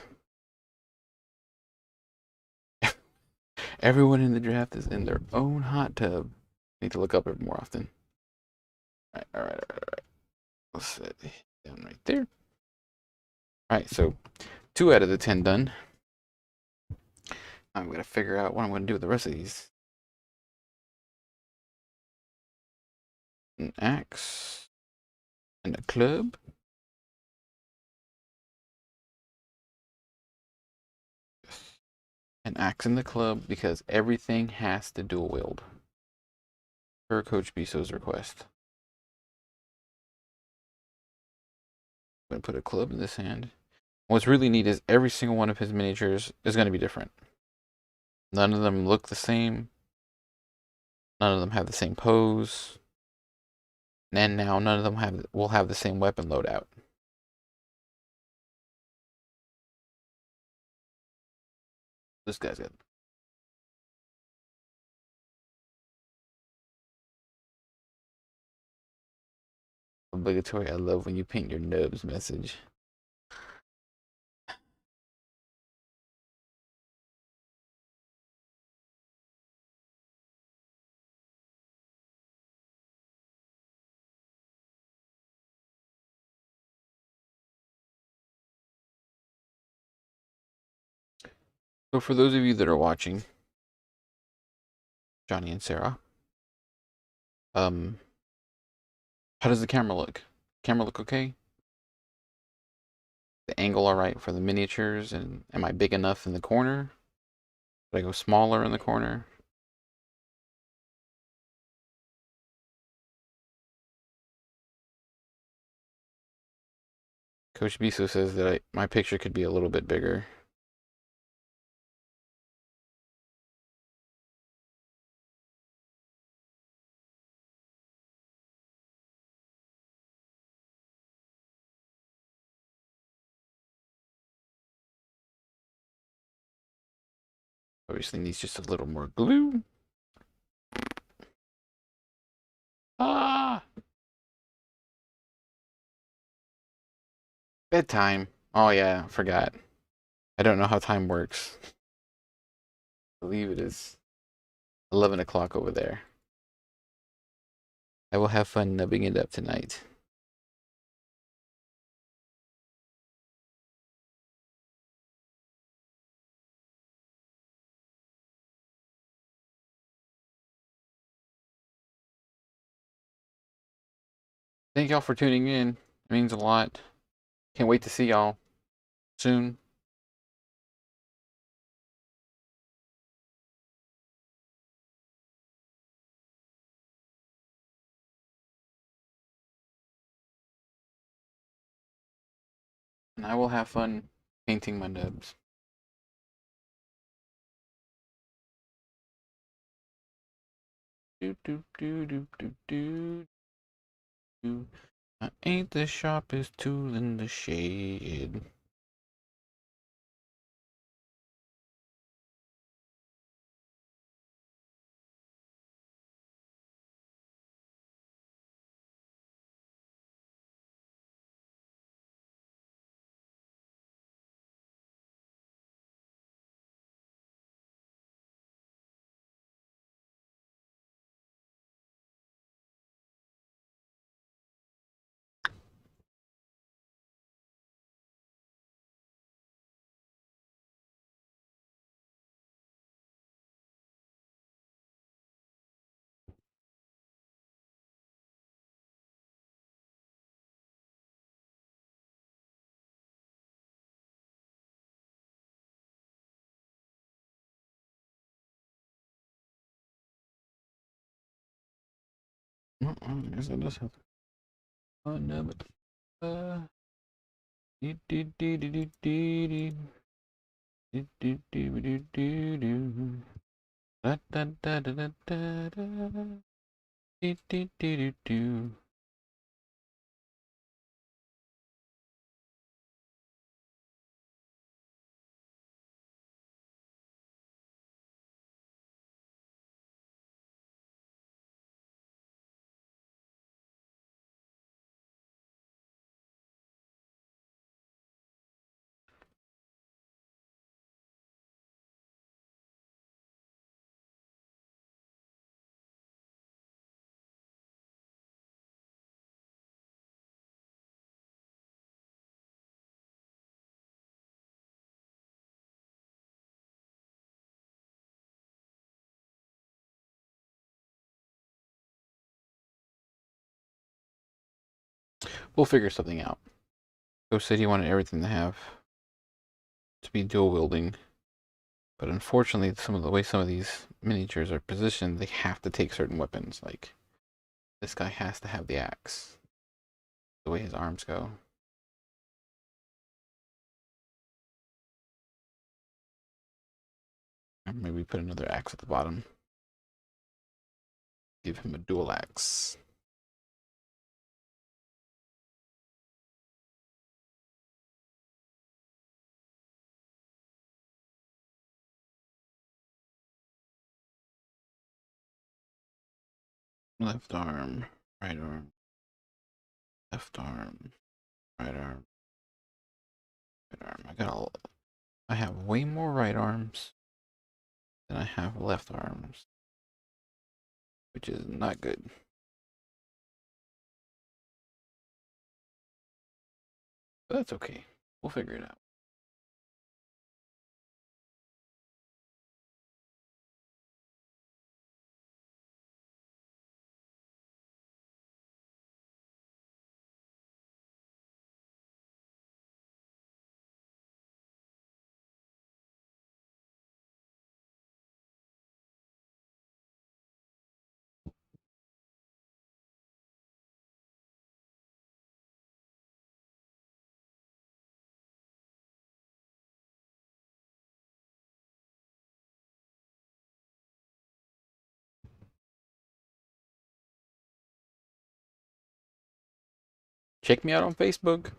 Everyone in the draft is in their own hot tub. Need to look up it more often. All right. Let's set it down right there. All right, so 2 out of the 10 done. I'm gonna figure out what I'm gonna do with the rest of these. An axe and a club. An axe and the club because everything has to dual wield. Per Coach BSO's request. I'm gonna put a club in this hand. What's really neat is every single one of his miniatures is gonna be different. None of them look the same. None of them have the same pose. And now none of them will have the same weapon loadout. This guy's got obligatory. I love when you paint your nubs message. So for those of you that are watching, Johnny and Sarah, how does the camera look? Camera look okay? The angle all right for the miniatures, and am I big enough in the corner? Should I go smaller in the corner? Coach BSO says that my picture could be a little bit bigger. Obviously needs just a little more glue. Ah! Bedtime. Oh yeah, forgot. I don't know how time works. I believe it is 11 o'clock over there. I will have fun nubbing it up tonight. Thank y'all for tuning in. It means a lot. Can't wait to see y'all soon. And I will have fun painting my nubs. Do do do do do do do. I ain't the sharpest tool in the shed. I guess I just have to. Oh no, but do do do do do do do do do do do do. Da da da da da da da. Do do do do do. We'll figure something out. Coach said he wanted everything to be dual wielding, but unfortunately, some of the way some of these miniatures are positioned, they have to take certain weapons. Like this guy has to have the axe. The way his arms go. And maybe put another axe at the bottom. Give him a dual axe. Left arm, right arm, left arm, right arm, right arm. I have way more right arms than I have left arms, which is not good. But that's okay. We'll figure it out. Check me out on Facebook.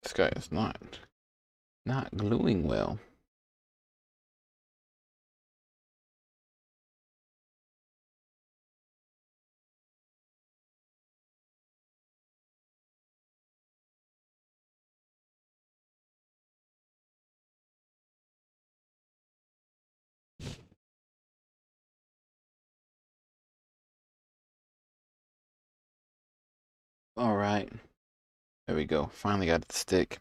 This guy is not gluing well. All right, there we go. Finally got it to stick.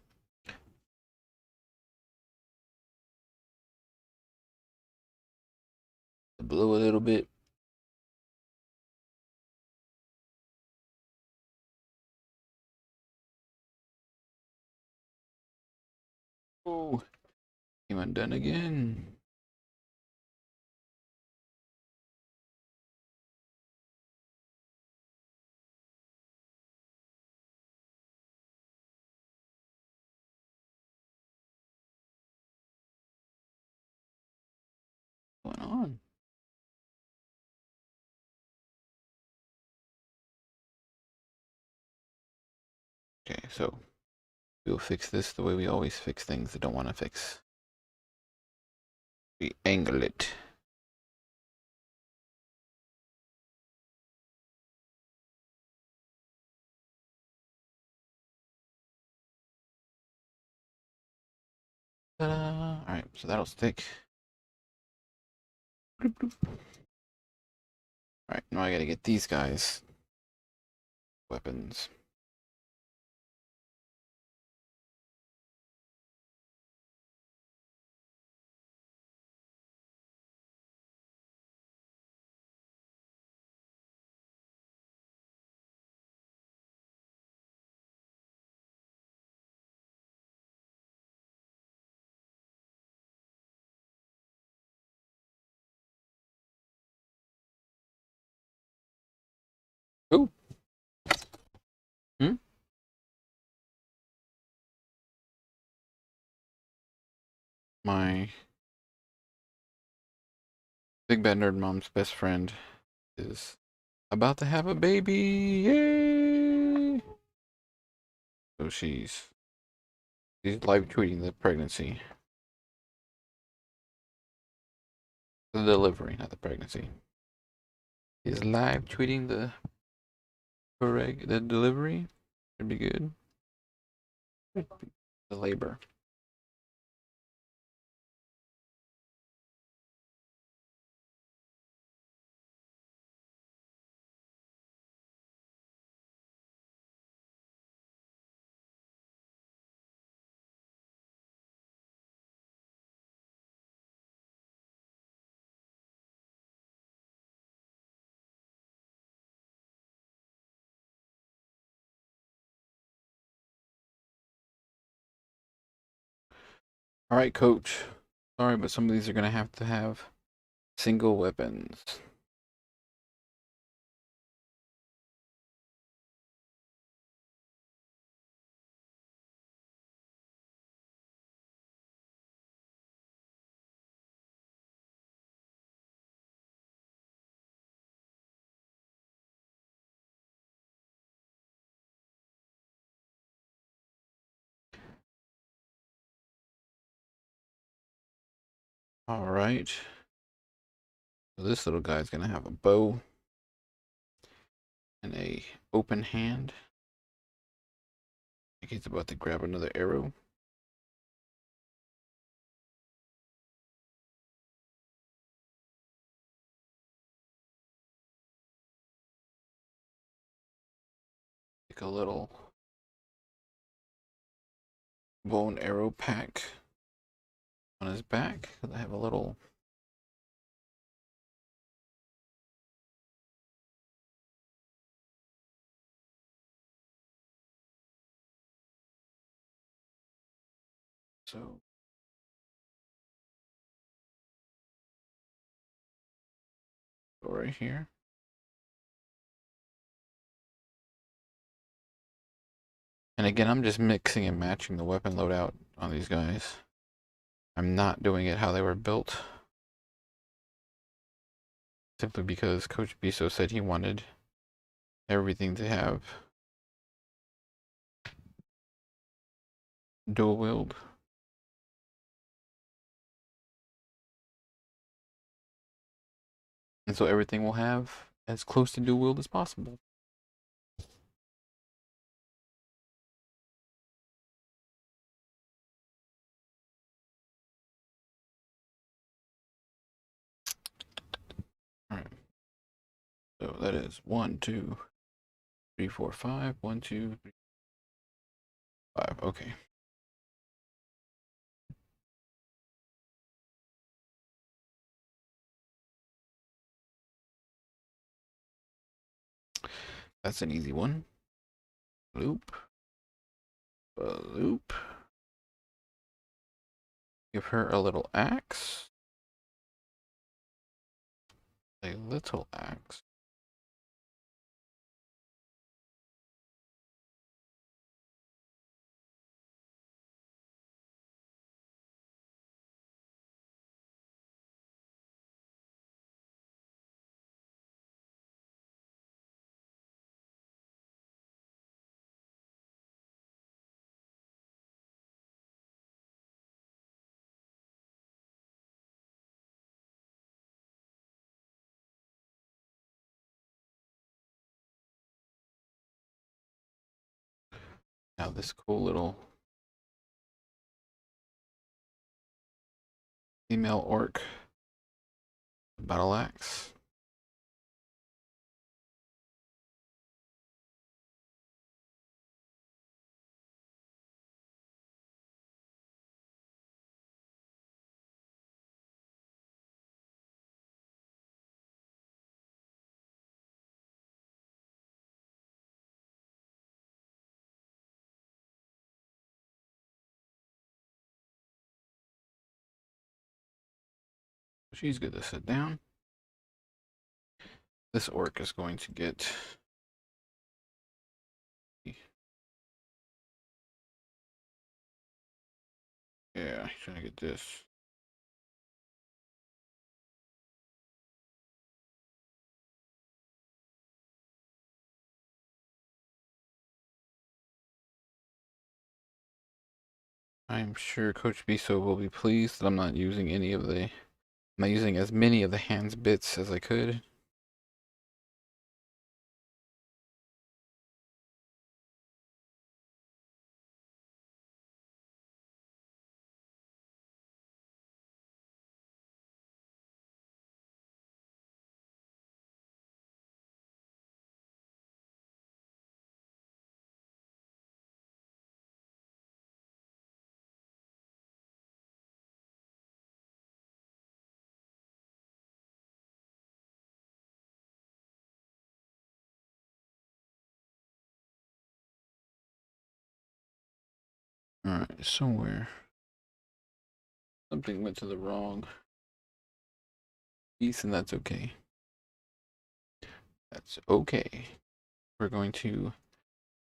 Blew a little bit. Oh, came undone again. What's going on? Okay, so we'll fix this the way we always fix things that don't want to fix. We angle it. Ta-da! All right, so that'll stick. All right, now I gotta get these guys weapons. Ooh. Hmm? My big bad nerd mom's best friend is about to have a baby. Yay! So she's live tweeting the pregnancy. The delivery, not the pregnancy. She's live tweeting the delivery. Should be good. The labor. All right, coach. Sorry, but some of these are gonna have to have single weapons. All right. So this little guy's gonna have a bow and a open hand. I think he's about to grab another arrow. Take a little bow and arrow pack on his back. I have a little so go right here. And again, I'm just mixing and matching the weapon loadout on these guys. I'm not doing it how they were built. Simply because Coach BSO said he wanted everything to have dual wield. And so everything will have as close to dual wield as possible. All right. So that is 1, 2, 3, 4, 5. 1, 2, 3, 5. Okay. That's an easy one. Loop. Loop. Give her a little axe. A little axe. Now this cool little female orc battle axe. She's good to sit down. This orc is going to get yeah, he's gonna get this. I'm sure Coach BSO will be pleased that I'm not using I'm not using as many of the hands bits as I could. Alright, somewhere. Something went to the wrong piece, and that's okay. That's okay. We're going to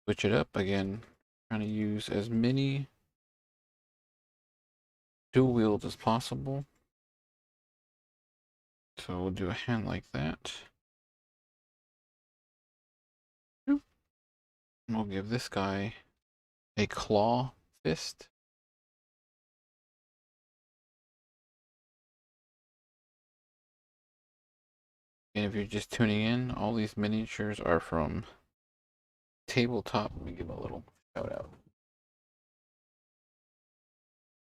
switch it up again. Trying to use as many dual wields as possible. So we'll do a hand like that. And we'll give this guy a claw fist. And if you're just tuning in, all these miniatures are from Tabletop. Let me give a little shout out.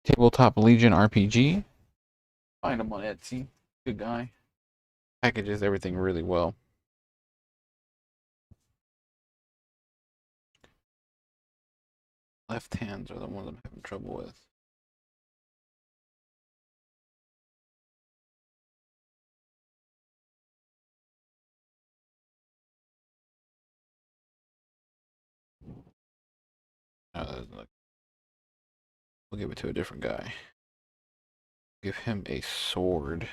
Tabletop Legion RPG. Find him on Etsy. Good guy. Packages everything really well. Left hands are the ones I'm having trouble with. We'll give it to a different guy. Give him a sword.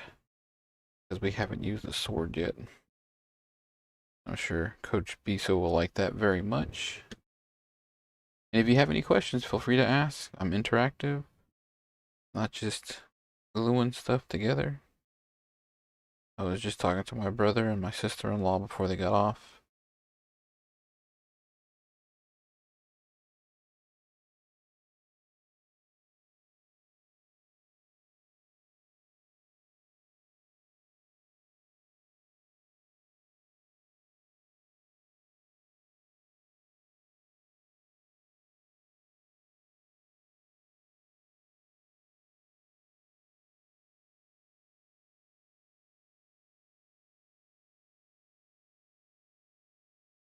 Because we haven't used a sword yet. I'm sure Coach BSO will like that very much. And if you have any questions, feel free to ask. I'm interactive. Not just gluing stuff together. I was just talking to my brother and my sister-in-law before they got off.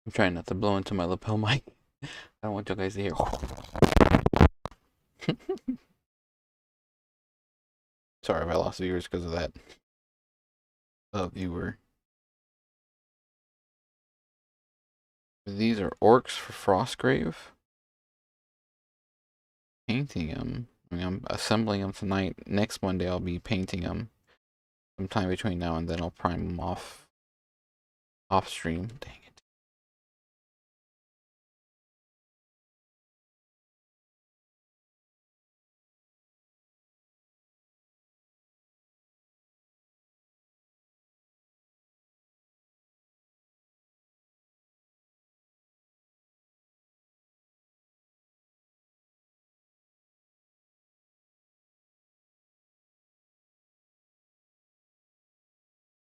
I'm trying not to blow into my lapel mic. I don't want you guys to hear. Sorry if I lost viewers because of that. Viewer. These are orcs for Frostgrave. Painting them. I mean, I'm assembling them tonight. Next Monday, I'll be painting them. Sometime between now and then, I'll prime them off stream. Dang it.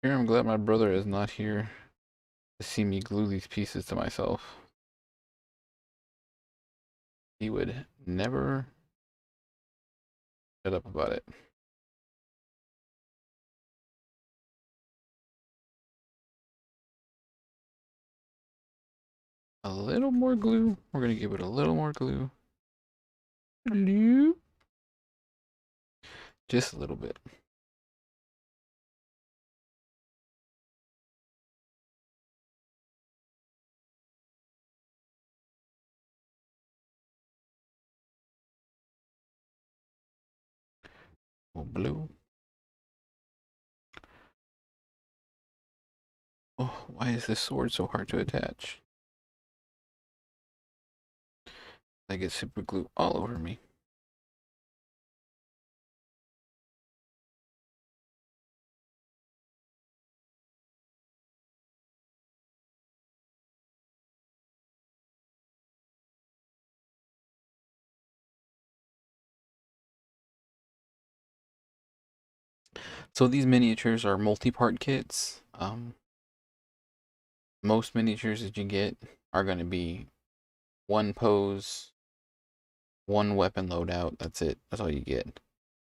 Here, I'm glad my brother is not here to see me glue these pieces to myself. He would never shut up about it. A little more glue. We're going to give it a little more glue. Just a little bit. Blue. Oh, why is this sword so hard to attach? I get super glue all over me. So these miniatures are multi-part kits. Most miniatures that you get are going to be one pose, one weapon loadout. That's it. That's all you get.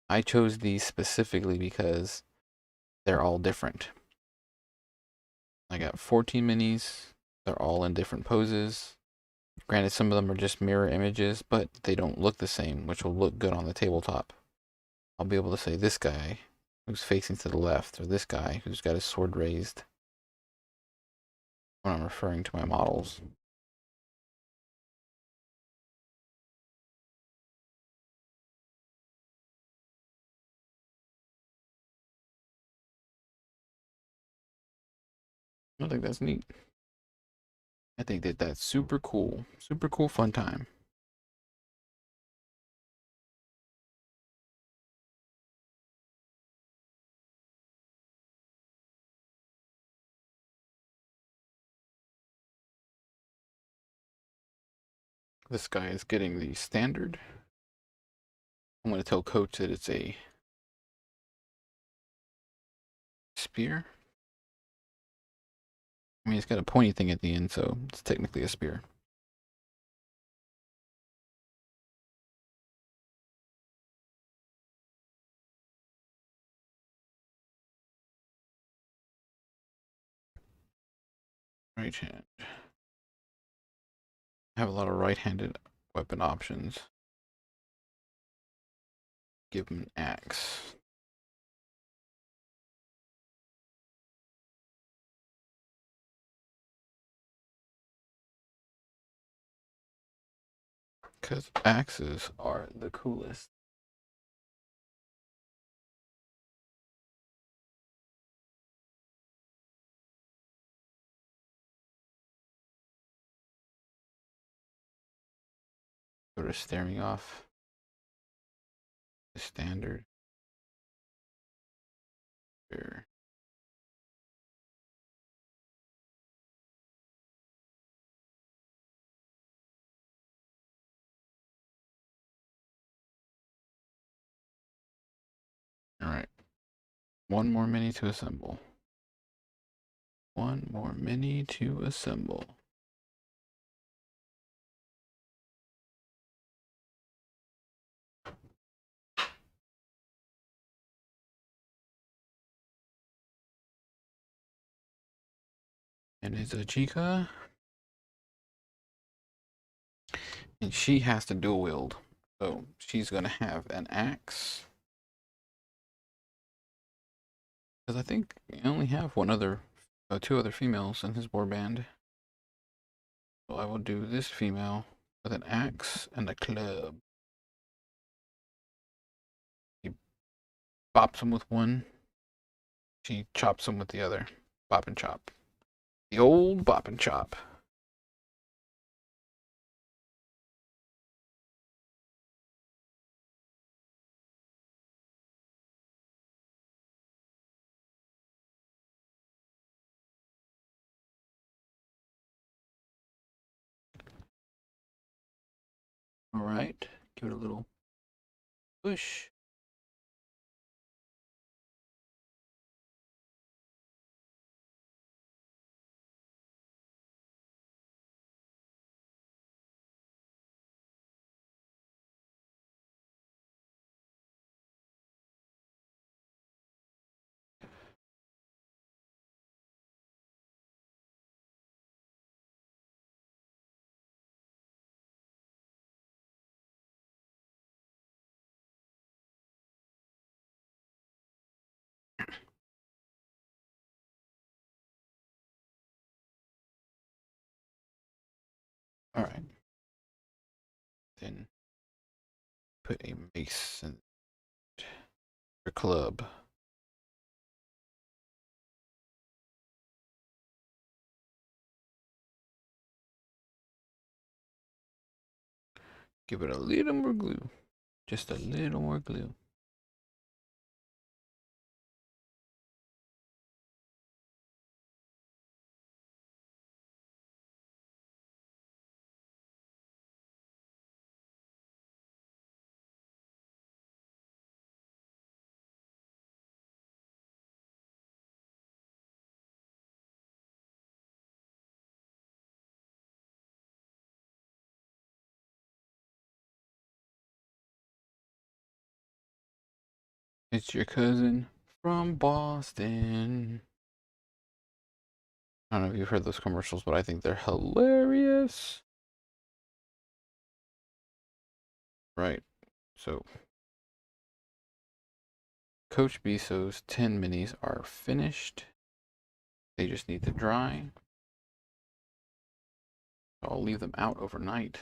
I chose these specifically because they're all different. I got 14 minis. They're all in different poses. Granted, some of them are just mirror images, but they don't look the same, which will look good on the tabletop. I'll be able to say this guy who's facing to the left, or this guy who's got his sword raised when I'm referring to my models. I think that's neat. I think that that's super cool. Super cool fun time. This guy is getting the standard. I'm going to tell Coach that it's a spear. I mean, it's got a pointy thing at the end, so it's technically a spear. Right hand. I have a lot of right-handed weapon options. Give him an axe. Because axes are the coolest. Sort of staring off the standard. Here. Alright. One more mini to assemble. One more mini to assemble. And it's a chica. And she has to dual wield. So she's going to have an axe. Because I think I only have two other females in his warband. So I will do this female with an axe and a club. He bops him with one. She chops him with the other. Bop and chop. The old bop and chop. All right. Give it a little push. All right. Then put a mace in your club. Give it a little more glue. Just a little more glue. It's your cousin from Boston. I don't know if you've heard those commercials, but I think they're hilarious. Right. So, Coach BSO's 10 minis are finished. They just need to dry. I'll leave them out overnight.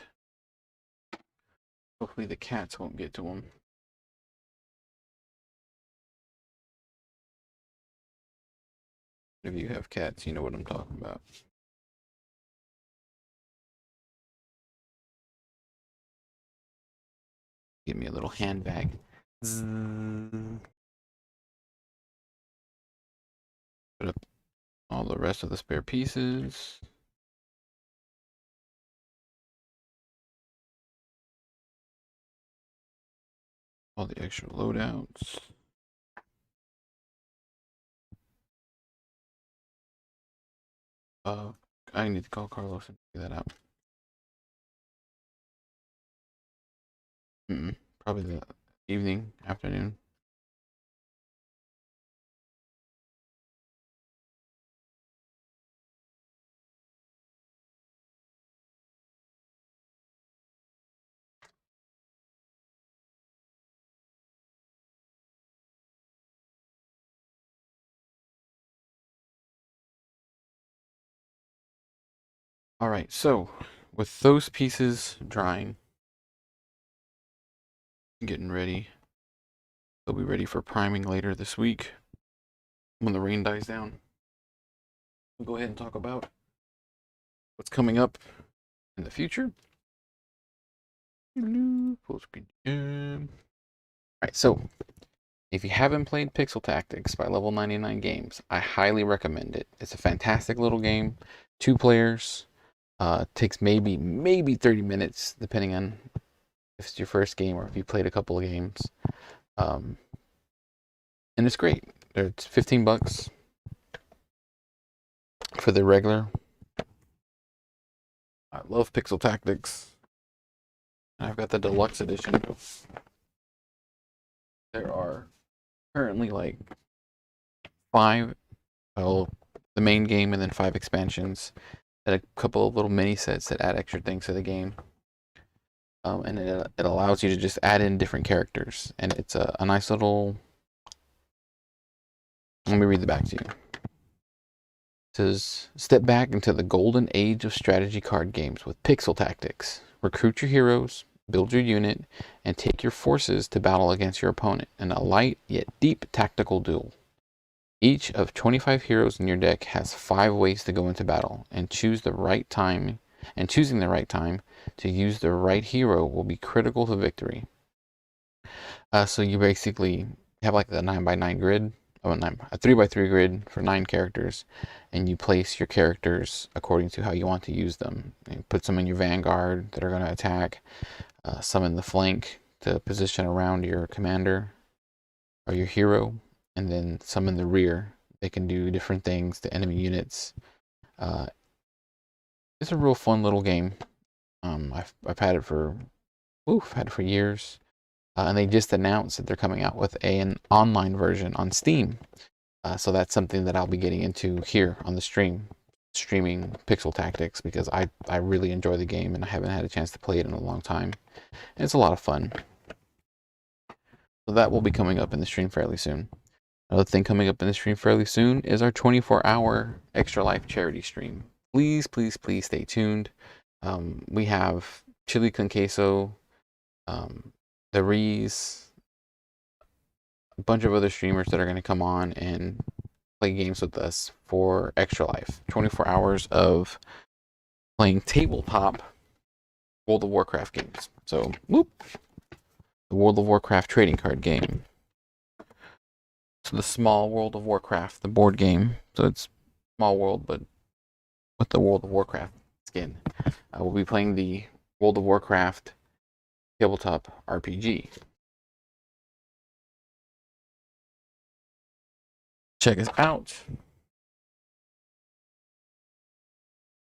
Hopefully the cats won't get to them. If you have cats, you know what I'm talking about. Give me a little handbag. Put up all the rest of the spare pieces. All the extra loadouts. I need to call Carlos and figure that out. Probably the evening, afternoon. All right, so with those pieces drying, getting ready, they'll be ready for priming later this week when the rain dies down. We'll go ahead and talk about what's coming up in the future. Full screen. All right, so if you haven't played Pixel Tactics by Level 99 Games, I highly recommend it. It's a fantastic little game. 2 players. Takes maybe 30 minutes, depending on if it's your first game or if you played a couple of games. And it's great. It's $15 for the regular. I love Pixel Tactics. I've got the deluxe edition. There are currently like 5, well, the main game and then 5 expansions, and a couple of little mini sets that add extra things to the game. and it allows you to just add in different characters, and it's a nice little. Let me read the back to you. It says, step back into the golden age of strategy card games with pixel tactics. Recruit your heroes, build your unit, and take your forces to battle against your opponent in a light yet deep tactical duel. Each of 25 heroes in your deck has 5 ways to go into battle, and choosing the right time to use the right hero will be critical to victory. So you basically have like the 9x9 grid, a 3x3 grid for 9 characters, and you place your characters according to how you want to use them. You put some in your vanguard that are going to attack, some in the flank to position around your commander or your hero, and then some in the rear. They can do different things to enemy units. It's a real fun little game. I've had it for years. And they just announced that they're coming out with an online version on Steam. So that's something that I'll be getting into here on the streaming Pixel Tactics, because I really enjoy the game and I haven't had a chance to play it in a long time. And it's a lot of fun. So that will be coming up in the stream fairly soon. Another thing coming up in the stream fairly soon is our 24-hour Extra Life charity stream. Please, please, please stay tuned. We have Chili con Queso, the Rees, a bunch of other streamers that are going to come on and play games with us for Extra Life. 24 hours of playing tabletop World of Warcraft games. So, the World of Warcraft trading card game. So the small World of Warcraft, the board game. So it's small world, but with the World of Warcraft skin. We'll be playing the World of Warcraft tabletop RPG. Check us out.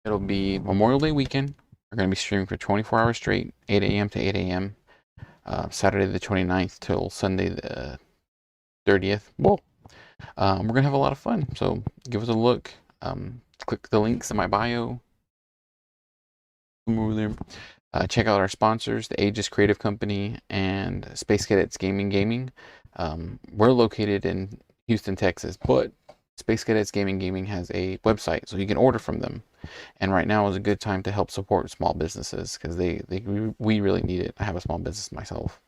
It'll be Memorial Day weekend. We're going to be streaming for 24 hours straight, 8 a.m. to 8 a.m. Saturday the 29th till Sunday the 30th. Whoa. We're going to have a lot of fun. So give us a look. Click the links in my bio. Over there. Check out our sponsors, the Aegis Creative Company and Space Cadets Gaming. We're located in Houston, Texas, but Space Cadets Gaming has a website, so you can order from them. And right now is a good time to help support small businesses, because we really need it. I have a small business myself,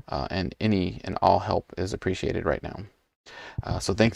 and any and all help is appreciated right now. So thanks